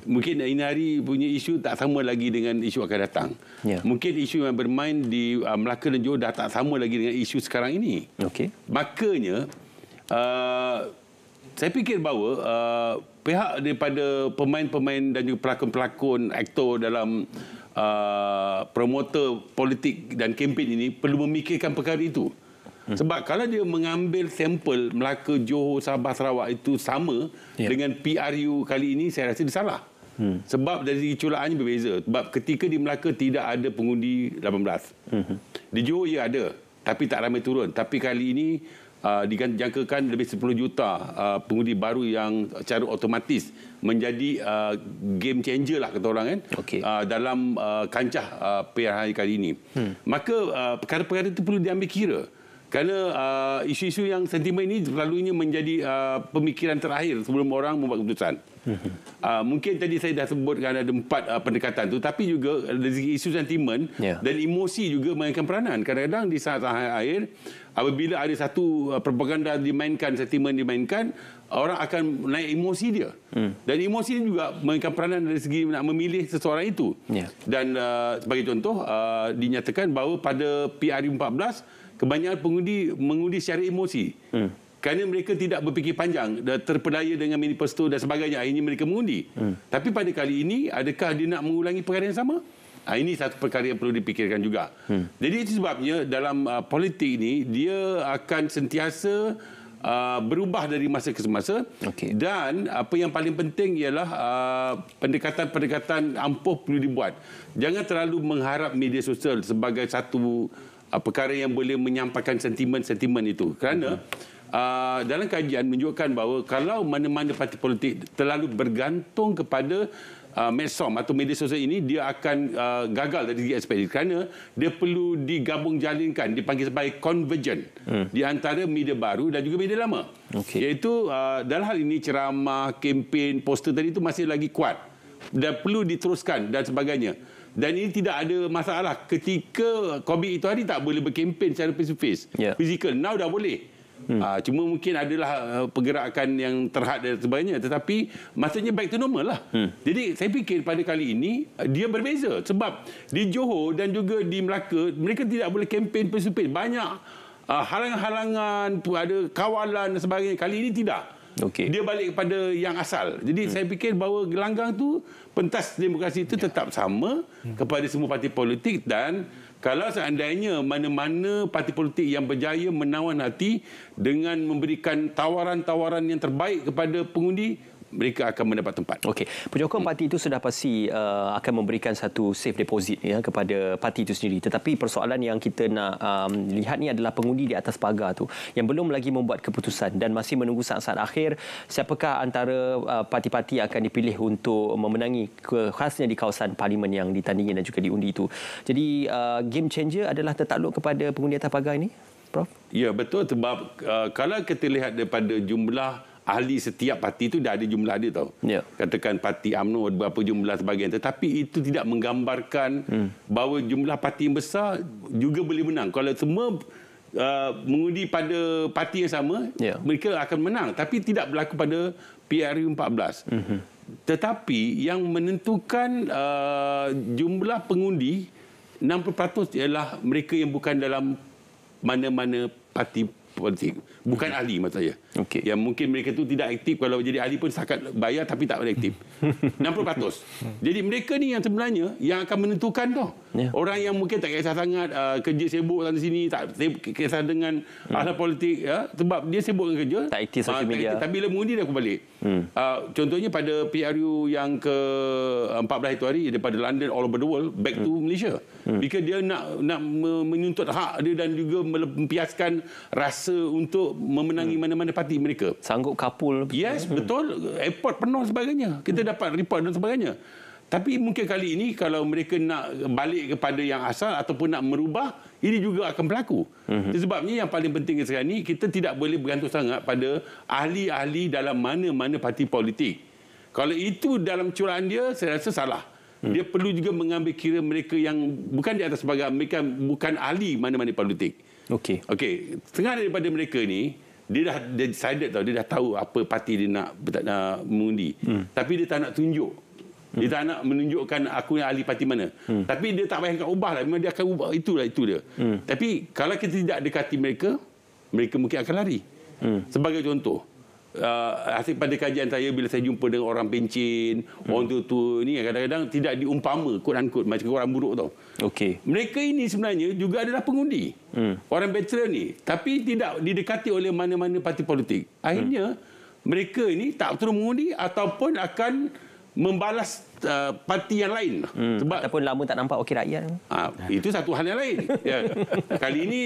Mungkin ini hari punya isu tak sama lagi dengan isu akan datang. Mungkin isu yang bermain di Melaka dan Johor dah tak sama lagi dengan isu sekarang ini. Makanya saya fikir bahawa pihak daripada pemain-pemain dan juga pelakon-pelakon, aktor dalam promotor politik dan kempen ini perlu memikirkan perkara itu. Sebab kalau dia mengambil sampel Melaka, Johor, Sabah, Sarawak itu sama dengan PRU kali ini, saya rasa dia salah. Sebab dari culaannya berbeza. Sebab ketika di Melaka tidak ada pengundi 18. Di Johor ia ada, tapi tak ramai turun. Tapi kali ini dijangkakan lebih 10 juta pengundi baru yang secara otomatis menjadi game changer lah kata orang kan, dalam kancah pilihan kali ini. Maka perkara-perkara itu perlu diambil kira. Kerana isu-isu yang sentimen ini selalunya menjadi pemikiran terakhir sebelum orang membuat keputusan. Mungkin tadi saya dah sebutkan ada 4 pendekatan tu, tapi juga dari segi isu sentimen dan emosi juga mainkan peranan. Kadang-kadang di saat-saat akhir, apabila ada satu propaganda dimainkan, sentimen dimainkan, orang akan naik emosi dia. Dan emosi dia juga mainkan peranan dari segi nak memilih seseorang itu. Dan sebagai contoh, dinyatakan bahawa pada PRU14, kebanyakan pengundi mengundi secara emosi. Kerana mereka tidak berfikir panjang, terpedaya dengan manifesto dan sebagainya. Akhirnya mereka mengundi. Tapi pada kali ini, adakah dia nak mengulangi perkara yang sama? Ini satu perkara yang perlu dipikirkan juga. Jadi itu sebabnya dalam politik ini, dia akan sentiasa berubah dari masa ke semasa. Dan apa yang paling penting ialah pendekatan-pendekatan ampuh perlu dibuat. Jangan terlalu mengharap media sosial sebagai satu perkara yang boleh menyampaikan sentimen-sentimen itu. Kerana dalam kajian menunjukkan bahawa kalau mana-mana parti politik terlalu bergantung kepada medsos atau media sosial ini, dia akan gagal dari segi aspek ini. Kerana dia perlu digabung jalinkan, dipanggil sebagai convergent di antara media baru dan juga media lama. Iaitu dalam hal ini ceramah, kempen, poster tadi itu masih lagi kuat dan perlu diteruskan dan sebagainya. Dan ini tidak ada masalah. Ketika COVID itu hari tak boleh berkempen secara face-to-face. Fizikal. Now dah boleh. Cuma mungkin adalah pergerakan yang terhad dan sebagainya. Tetapi maksudnya back to normal lah. Jadi saya fikir pada kali ini dia berbeza. Sebab di Johor dan juga di Melaka, mereka tidak boleh kempen face-to-face. Banyak halangan-halangan, ada kawalan dan sebagainya. Kali ini tidak. Dia balik kepada yang asal. Jadi saya fikir bahawa gelanggang tu, pentas demokrasi itu tetap sama kepada semua parti politik. Dan kalau seandainya mana-mana parti politik yang berjaya menawan hati dengan memberikan tawaran-tawaran yang terbaik kepada pengundi, mereka akan mendapat tempat. Okey, penyokong parti itu sudah pasti akan memberikan satu safe deposit kepada parti itu sendiri. Tetapi persoalan yang kita nak lihat ni adalah pengundi di atas pagar tu yang belum lagi membuat keputusan dan masih menunggu saat-saat akhir siapakah antara parti-parti yang akan dipilih untuk memenangi, khasnya di kawasan parlimen yang ditandingi dan juga diundi itu. Jadi game changer adalah tertakluk kepada pengundi atas pagar ini, Prof? Ya, betul. Sebab kalau kita lihat daripada jumlah ahli setiap parti itu dah ada jumlah dia tahu. Katakan parti UMNO berapa jumlah sebagainya, tetapi itu tidak menggambarkan bahawa jumlah parti yang besar juga boleh menang. Kalau semua mengundi pada parti yang sama, mereka akan menang, tapi tidak berlaku pada PRU14. Tetapi yang menentukan jumlah pengundi 60% ialah mereka yang bukan dalam mana-mana parti politik. Bukan ahli maksud saya. Yang mungkin mereka tu tidak aktif, kalau jadi ahli pun setakat bayar tapi tak aktif. 60%. Jadi mereka ni yang sebenarnya yang akan menentukan tu. Orang yang mungkin tak kisah sangat kerja sibuk sana sini, tak kisah dengan ahli politik, sebab dia sibuk dengan kerja, tak aktif social media. Tapi bila mengundi dia kembali. Contohnya pada PRU yang ke-14 itu hari daripada London, all over the world, back to Malaysia. Because dia nak menuntut hak dia dan juga melampiaskan rasa untuk memenangi mana-mana parti mereka. Sanggup kapul. Yes, betul. Airport penuh sebagainya. Kita dapat report dan sebagainya. Tapi mungkin kali ini kalau mereka nak balik kepada yang asal ataupun nak merubah, ini juga akan berlaku. Sebabnya yang paling penting sekarang ni, kita tidak boleh bergantung sangat pada ahli-ahli dalam mana-mana parti politik. Kalau itu dalam curahan dia, saya rasa salah. Dia perlu juga mengambil kira mereka yang bukan di atas pagar, mereka bukan ahli mana-mana politik. Okey. Setengah daripada mereka ni, dia dah decided tau, dia dah tahu apa parti dia nak mengundi. Tapi dia tak nak tunjuk. Dia tak nak menunjukkan aku yang ahli parti mana. Tapi dia tak payah ubah lah. Memang dia akan ubah. Itu dia. Tapi kalau kita tidak dekati mereka, mereka mungkin akan lari. Sebagai contoh, hasil pada kajian saya bila saya jumpa dengan orang pencen, orang tua-tua ni kadang-kadang tidak diumpama quote-unquote macam orang buruk tau. Mereka ini sebenarnya juga adalah pengundi. Orang veteran ni, tapi tidak didekati oleh mana-mana parti politik. Akhirnya mereka ini tak terus mengundi ataupun akan membalas parti yang lain. Sebab ataupun lama tak nampak wakil rakyat. Itu satu hal yang lain. Kali ini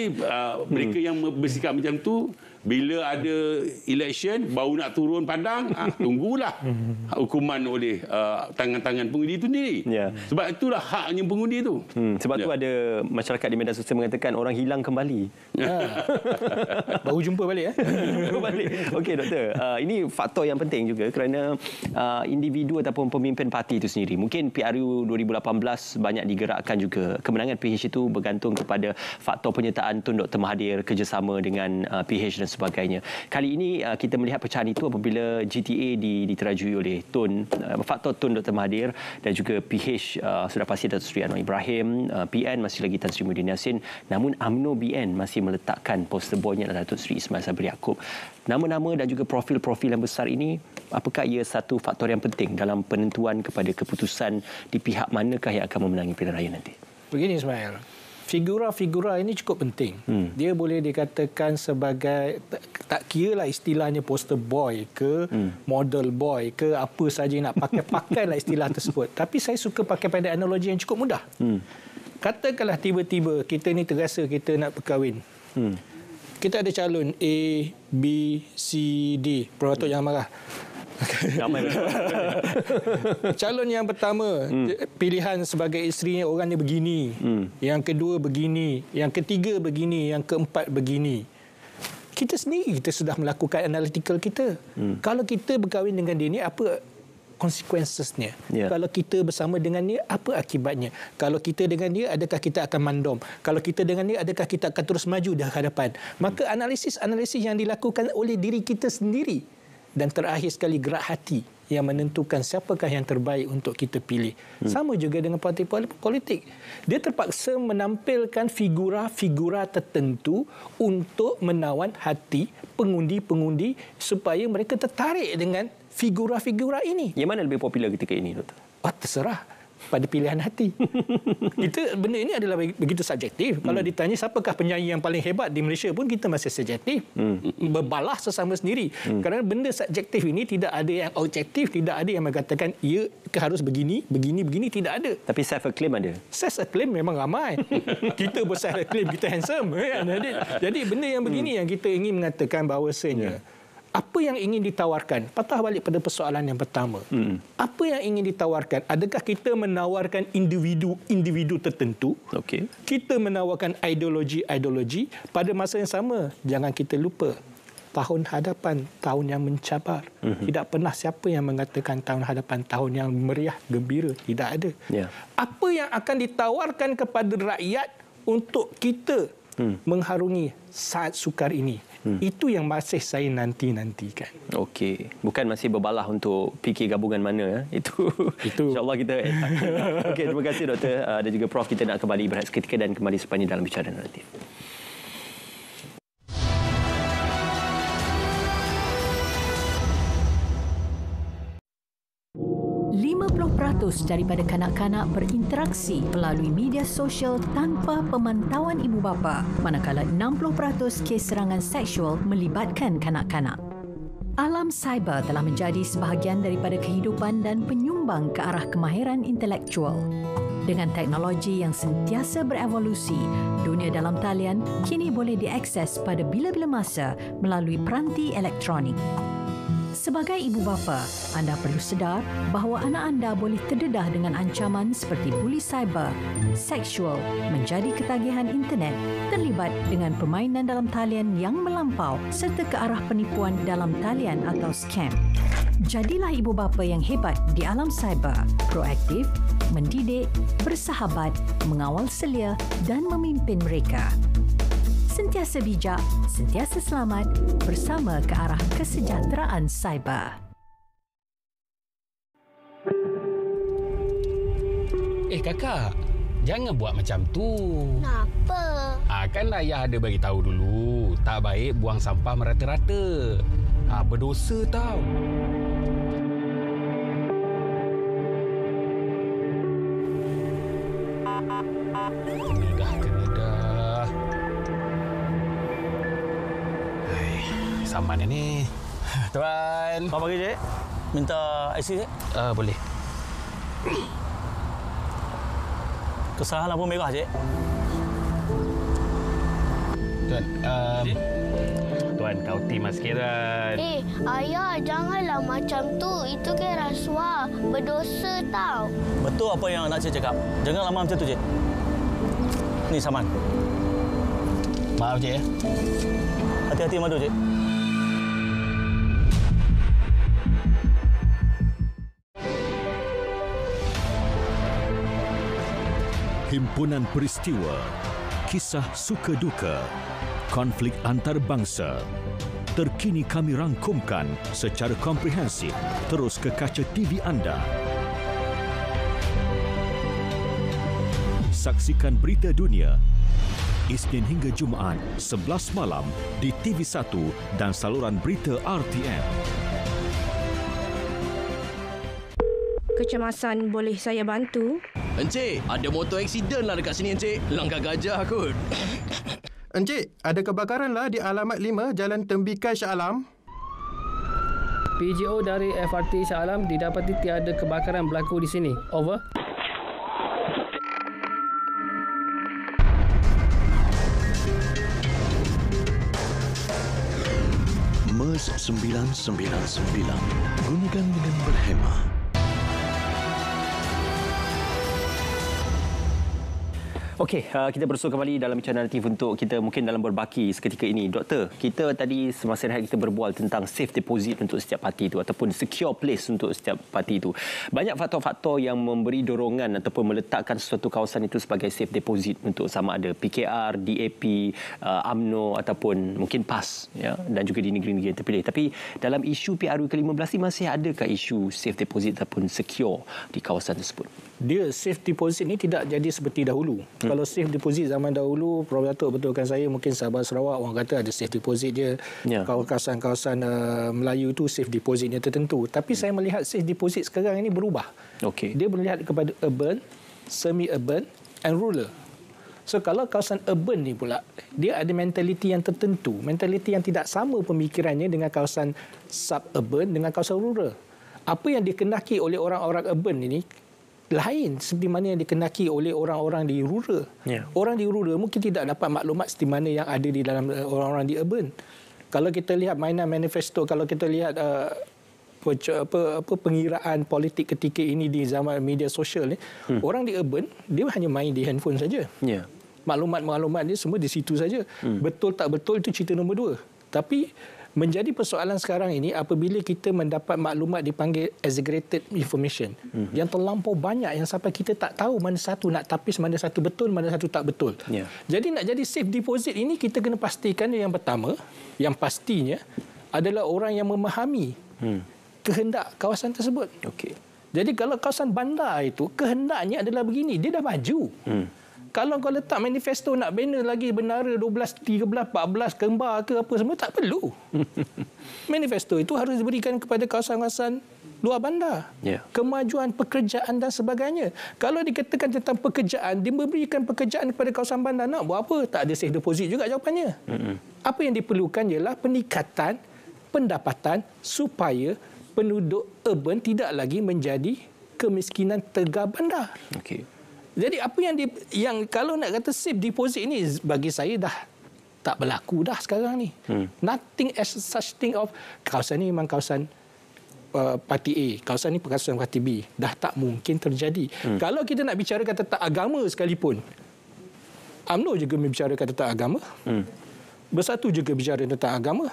mereka yang bersikap macam tu Bila ada election, baru nak turun padang, tunggulah hukuman oleh tangan-tangan pengundi itu sendiri. Sebab itulah haknya pengundi itu. Sebab tu ada masyarakat di media sosial mengatakan orang hilang kembali. Baru jumpa balik. Okey, Doktor. Ini faktor yang penting juga kerana individu ataupun pemimpin parti itu sendiri. Mungkin PRU 2018 banyak digerakkan juga. Kemenangan PH itu bergantung kepada faktor penyertaan Tun Dr. Mahathir, kerjasama dengan PH dan sebagainya. Kali ini kita melihat pecahan itu apabila GTA diterajui oleh Tun, faktor Tun Dr. Mahathir dan juga PH sudah pasti Datuk Seri Anwar Ibrahim, PN masih lagi Tan Sri Muhyiddin Yassin, namun UMNO BN masih meletakkan poster boynya adalah Datuk Seri Ismail Sabri Yaakob. Nama-nama dan juga profil-profil yang besar ini, apakah ia satu faktor yang penting dalam penentuan kepada keputusan di pihak manakah yang akan memenangi pilihan raya nanti? Begini Ismail, figura-figura ini cukup penting. Dia boleh dikatakan sebagai, tak kira lah istilahnya poster boy ke model boy ke apa saja nak pakailah istilah tersebut. Tapi saya suka pakai pada analogi yang cukup mudah. Katakanlah tiba-tiba kita ni terasa kita nak berkahwin. Kita ada calon A, B, C, D. Penonton jangan marah. Calon yang pertama, pilihan sebagai isterinya orangnya begini. Yang kedua begini. Yang ketiga begini. Yang keempat begini. Kita sendiri kita sudah melakukan analytical kita. Kalau kita berkahwin dengan dia ni, apa consequences-nya? Kalau kita bersama dengan dia, apa akibatnya? Kalau kita dengan dia, adakah kita akan mandom? Kalau kita dengan dia, adakah kita akan terus maju dah ke hadapan? Maka analisis yang dilakukan oleh diri kita sendiri. Dan terakhir sekali, gerak hati yang menentukan siapakah yang terbaik untuk kita pilih. Sama juga dengan parti politik. Dia terpaksa menampilkan figura-figura tertentu untuk menawan hati pengundi-pengundi supaya mereka tertarik dengan figura-figura ini. Yang mana lebih popular ketika ini, Doktor? Terserah pada pilihan hati. Benda ini adalah begitu subjektif. Kalau ditanya siapakah penyanyi yang paling hebat di Malaysia pun kita masih subjektif. Berbalah sesama sendiri. Kerana benda subjektif ini tidak ada yang objektif, tidak ada yang mengatakan ia harus begini, tidak ada. Tapi self-acclaim ada. Self-acclaim memang ramai. Kita self-acclaim, kita handsome. Jadi benda yang begini yang kita ingin mengatakan bahawasanya apa yang ingin ditawarkan? Patah balik pada persoalan yang pertama. Apa yang ingin ditawarkan? Adakah kita menawarkan individu tertentu? Kita menawarkan ideologi. Pada masa yang sama, jangan kita lupa tahun hadapan, tahun yang mencabar. Tidak pernah siapa yang mengatakan tahun hadapan, tahun yang meriah, gembira. Tidak ada. Apa yang akan ditawarkan kepada rakyat untuk kita mengharungi saat sukar ini? Itu yang masih saya nantikan. Okey. Bukan masih berbalah untuk fikir gabungan mana. Itu. InsyaAllah kita... Okey, terima kasih Doktor. Dan juga Prof. Kita nak kembali berehat seketika dan kembali sepanjang dalam Bicara Naratif. 50% daripada kanak-kanak berinteraksi melalui media sosial tanpa pemantauan ibu bapa, manakala 60% kes serangan seksual melibatkan kanak-kanak. Alam cyber telah menjadi sebahagian daripada kehidupan dan penyumbang ke arah kemahiran intelektual. Dengan teknologi yang sentiasa berevolusi, dunia dalam talian kini boleh diakses pada bila-bila masa melalui peranti elektronik. Sebagai ibu bapa, anda perlu sedar bahawa anak anda boleh terdedah dengan ancaman seperti buli cyber, seksual, menjadi ketagihan internet, terlibat dengan permainan dalam talian yang melampau serta ke arah penipuan dalam talian atau scam. Jadilah ibu bapa yang hebat di alam cyber, proaktif, mendidik, bersahabat, mengawal selia dan memimpin mereka. Sentiasa bijak, sentiasa selamat bersama ke arah kesejahteraan cyber. Kakak, jangan buat macam tu. Kenapa? Kan ayah ada bagi tahu dulu, tak baik buang sampah merata-rata. Berdosa tau. Kena dah. Saman ni. Tuan. Apa bagi, Cik? Minta IC, Cik? Boleh. Kesalahan lampu merah, Cik. Tuan, Tuan, kau timah sikit, Tuan. Ayah, janganlah macam tu. Itu kan rasuah. Berdosa tau. Betul apa yang nak Cik cakap. Jangan lama macam tu, Cik. Ni saman. Maaf, Cik. Hati-hati madu, Cik. Himpunan peristiwa, kisah suka duka, konflik antarabangsa. Terkini kami rangkumkan secara komprehensif terus ke kaca TV anda. Saksikan berita dunia Isnin hingga Jumaat 11 malam di TV1 dan saluran berita RTM. Kecemasan, boleh saya bantu? Encik, ada motor aksiden lah dekat sini, Encik. Langkah gajah kot. Encik, ada kebakaran lah di alamat 5 Jalan Tembikai Shah Alam. PGO dari FRT Shah Alam didapati tiada kebakaran berlaku di sini. Over. MERS 999. Gunakan dengan berhemah. Okey, kita bersua kembali dalam bicara naratif untuk kita mungkin dalam berbaki seketika ini. Doktor, kita tadi semasa rehat kita berbual tentang safe deposit untuk setiap parti itu ataupun secure place untuk setiap parti itu. Banyak faktor-faktor yang memberi dorongan ataupun meletakkan sesuatu kawasan itu sebagai safe deposit untuk sama ada PKR, DAP, UMNO ataupun mungkin PAS, ya, dan juga di negeri-negeri yang terpilih. Tapi dalam isu PRU ke-15 ini masih adakah isu safe deposit ataupun secure di kawasan tersebut? Dia safe deposit ni tidak jadi seperti dahulu. Kalau safe deposit zaman dahulu, Prof. Datuk betulkan saya, mungkin Sabah Sarawak orang kata ada safe deposit dia. Kawasan-kawasan Melayu itu safe depositnya tertentu. Tapi saya melihat safe deposit sekarang ini berubah. Dia melihat kepada urban, semi-urban and rural. So kalau kawasan urban ni pula, dia ada mentaliti yang tertentu. Mentaliti yang tidak sama pemikirannya dengan kawasan suburban dengan kawasan rural. Apa yang dikenaki oleh orang-orang urban ini lain seperti mana yang dikenaki oleh orang-orang di rural. Orang di rural mungkin tidak dapat maklumat seperti mana yang ada di dalam orang-orang di urban. Kalau kita lihat mainan manifesto, kalau kita lihat pengiraan politik ketika ini di zaman media sosial ni, orang di urban dia hanya main di handphone saja. Maklumat-maklumat dia semua di situ saja. Betul tak betul itu cerita nombor dua. Tapi menjadi persoalan sekarang ini apabila kita mendapat maklumat dipanggil exaggerated information yang terlampau banyak yang sampai kita tak tahu mana satu nak tapis, mana satu betul, mana satu tak betul. Jadi nak jadi safe deposit ini kita kena pastikan yang pertama, yang pastinya adalah orang yang memahami kehendak kawasan tersebut. Jadi kalau kawasan bandar itu kehendaknya adalah begini, dia dah maju. Kalau kau letak manifesto nak bina lagi Benara 12, 13, 14, Kembar ke apa semua, tak perlu. Manifesto itu harus diberikan kepada kawasan-kawasan luar bandar. Kemajuan pekerjaan dan sebagainya. Kalau dikatakan tentang pekerjaan, dia memberikan pekerjaan kepada kawasan bandar, nak buat apa? Tak ada safe deposit juga jawapannya. Apa yang diperlukan ialah peningkatan pendapatan supaya penduduk urban tidak lagi menjadi kemiskinan tegar bandar. Jadi apa yang kalau nak kata safe deposit ini bagi saya dah tak berlaku dah sekarang ni. Nothing as such thing of kawasan ni memang kawasan parti A, kawasan ni kawasan parti B. Dah tak mungkin terjadi. Kalau kita nak bicarakan tentang agama sekalipun, UMNO juga membicarakan tentang agama. Bersatu juga bicara tentang agama.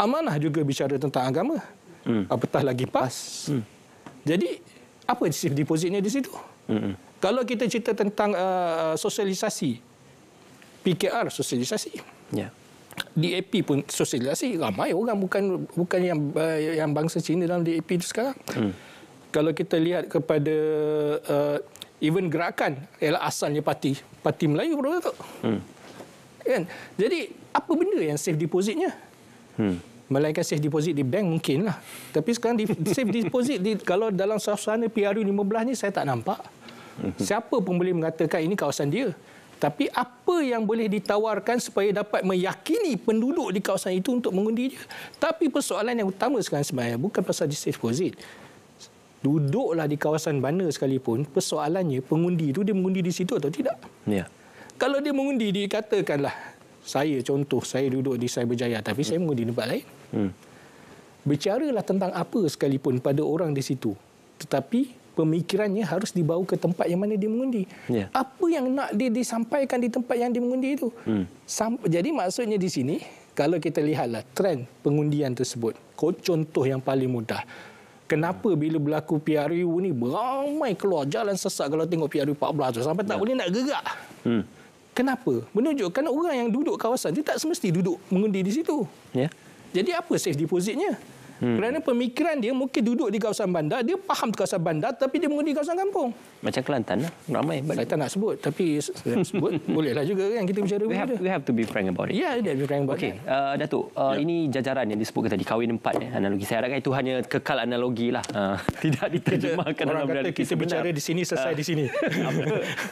Amanah juga bicara tentang agama. Apatah lagi PAS. Jadi apa safe depositnya di situ? Kalau kita cerita tentang sosialisasi, PKR sosialisasi, DAP pun sosialisasi, ramai orang bukan yang bangsa Cina dalam DAP itu sekarang. Kalau kita lihat kepada even gerakan ialah asalnya parti Melayu, kan? Jadi apa benda yang safe depositnya? Melainkan safe deposit di bank mungkin lah. Tapi sekarang safe deposit kalau dalam suasana PRU 15 ni saya tak nampak. Siapa pun boleh mengatakan ini kawasan dia. Tapi apa yang boleh ditawarkan supaya dapat meyakini penduduk di kawasan itu untuk mengundi dia? Tapi persoalan yang utama sekarang sebenarnya bukan pasal di safe deposit. Duduklah di kawasan mana sekalipun, persoalannya pengundi itu dia mengundi di situ atau tidak. Kalau dia mengundi, dikatakanlah saya duduk di Cyberjaya tapi saya mengundi tempat lain. Bicaralah tentang apa sekalipun pada orang di situ. Tetapi pemikirannya harus dibawa ke tempat yang mana dia mengundi. Apa yang nak dia disampaikan di tempat yang dia mengundi itu. Jadi maksudnya di sini, kalau kita lihatlah trend pengundian tersebut, contoh yang paling mudah. Kenapa bila berlaku PRU ni beramai keluar jalan sesak kalau tengok PRU 14 tu sampai tak boleh nak gerak. Kenapa? Menunjukkan orang yang duduk kawasan dia tak semesti duduk mengundi di situ. Jadi apa safe depositnya? Kerana pemikiran dia mungkin duduk di kawasan bandar, dia faham kawasan bandar tapi dia mengundi kawasan kampung. Macam Kelantan lah, ramai. Saya tak nak sebut, tapi sebut bolehlah juga kan kita bicara benda. We have to be frank about it. Ya, yeah, be frank about it. Okey, Datuk, ini jajaran yang disebutkan tadi, kahwin 4 analogi. Saya harapkan itu hanya kekal analogi lah. Tidak diterjemahkan dalam realiti. Orang kata kita bicara di sini, selesai di sini.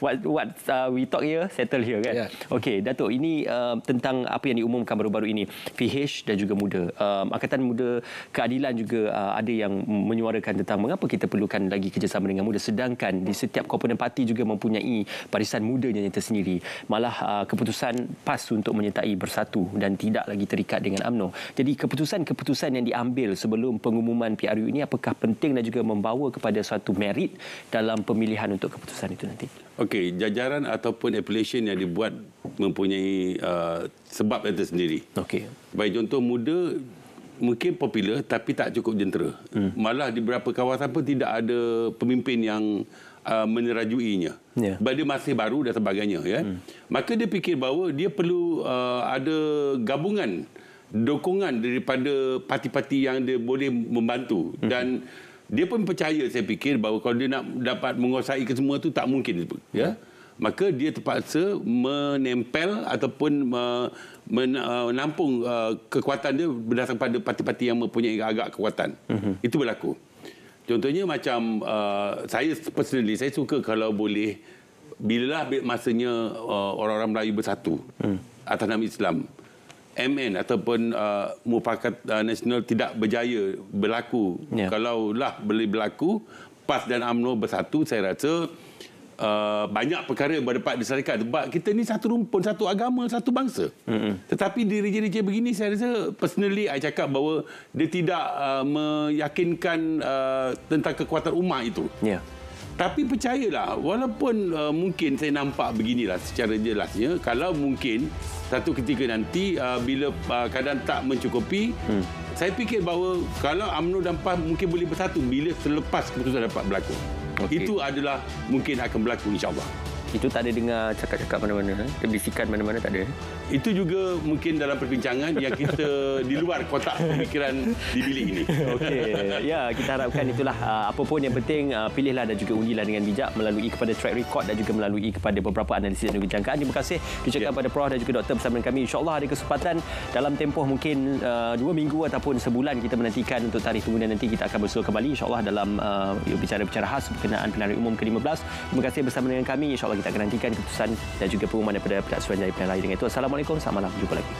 What we talk here, settle here kan. Okey, Datuk, ini tentang apa yang diumumkan baru-baru ini. PH dan juga Muda. Angkatan Muda Keadilan juga ada yang menyuarakan tentang mengapa kita perlukan lagi kerjasama dengan Muda, sedangkan di setiap komponen parti juga mempunyai barisan mudanya yang tersendiri. Malah keputusan PAS untuk menyertai Bersatu dan tidak lagi terikat dengan UMNO. Jadi keputusan-keputusan yang diambil sebelum pengumuman PRU ini apakah penting dan juga membawa kepada suatu merit dalam pemilihan untuk keputusan itu nanti? Okey, jajaran ataupun affiliation yang dibuat mempunyai sebab yang tersendiri. Okey. Bagi contoh, Muda mungkin popular tapi tak cukup jentera. Malah di beberapa kawasan pun tidak ada pemimpin yang menerajuinya. Sebab dia masih baru dan sebagainya. Maka dia fikir bahawa dia perlu ada gabungan, dokongan daripada parti-parti yang dia boleh membantu. Dan dia pun percaya, saya fikir, bahawa kalau dia nak dapat menguasai ke semua itu tak mungkin. Maka dia terpaksa menempel ataupun menampung kekuatan dia berdasarkan pada parti-parti yang mempunyai agak kekuatan. Itu berlaku. Contohnya macam saya personally, saya suka kalau boleh bila masanya orang-orang Melayu bersatu atas nama Islam, MN ataupun Mufakat Nasional tidak berjaya berlaku. Kalaulah boleh berlaku, PAS dan UMNO bersatu, saya rasa banyak perkara yang dapat diselesaikan. Sebab kita ni satu rumpun, satu agama, satu bangsa. Tetapi di region-region begini, saya rasa personally, saya cakap bahawa dia tidak meyakinkan tentang kekuatan umat itu. Tapi percayalah, walaupun mungkin saya nampak beginilah secara jelasnya, kalau mungkin satu ketika nanti bila keadaan tak mencukupi, saya fikir bahawa kalau UMNO dan PAS mungkin boleh bersatu bila selepas keputusan dapat berlaku. Itu adalah mungkin akan berlaku, insyaAllah. Itu tak ada dengar cakap-cakap mana-mana, bisikan mana-mana, tak ada? Itu juga mungkin dalam perbincangan yang kita di luar kotak pemikiran di bilik ini. Okey, ya, kita harapkan itulah apa pun yang penting, pilihlah dan juga undilah dengan bijak melalui kepada track record dan juga melalui kepada beberapa analisis dan juga jangkaan. Terima kasih diucapkan kepada Prof dan juga Doktor bersama dengan kami. InsyaAllah ada kesempatan dalam tempoh mungkin 2 minggu ataupun sebulan kita menantikan untuk tarikh pengundian nanti. Kita akan bersua kembali insyaAllah dalam bicara-bicara khas berkenaan pilihan umum ke-15. Terima kasih bersama dengan kami. InsyaAllah kita akan nantikan keputusan dan juga pengumuman daripada pihak Suruhanjaya Pilihan Raya. Dengan itu, Assalamualaikum, selamat malam, jumpa lagi.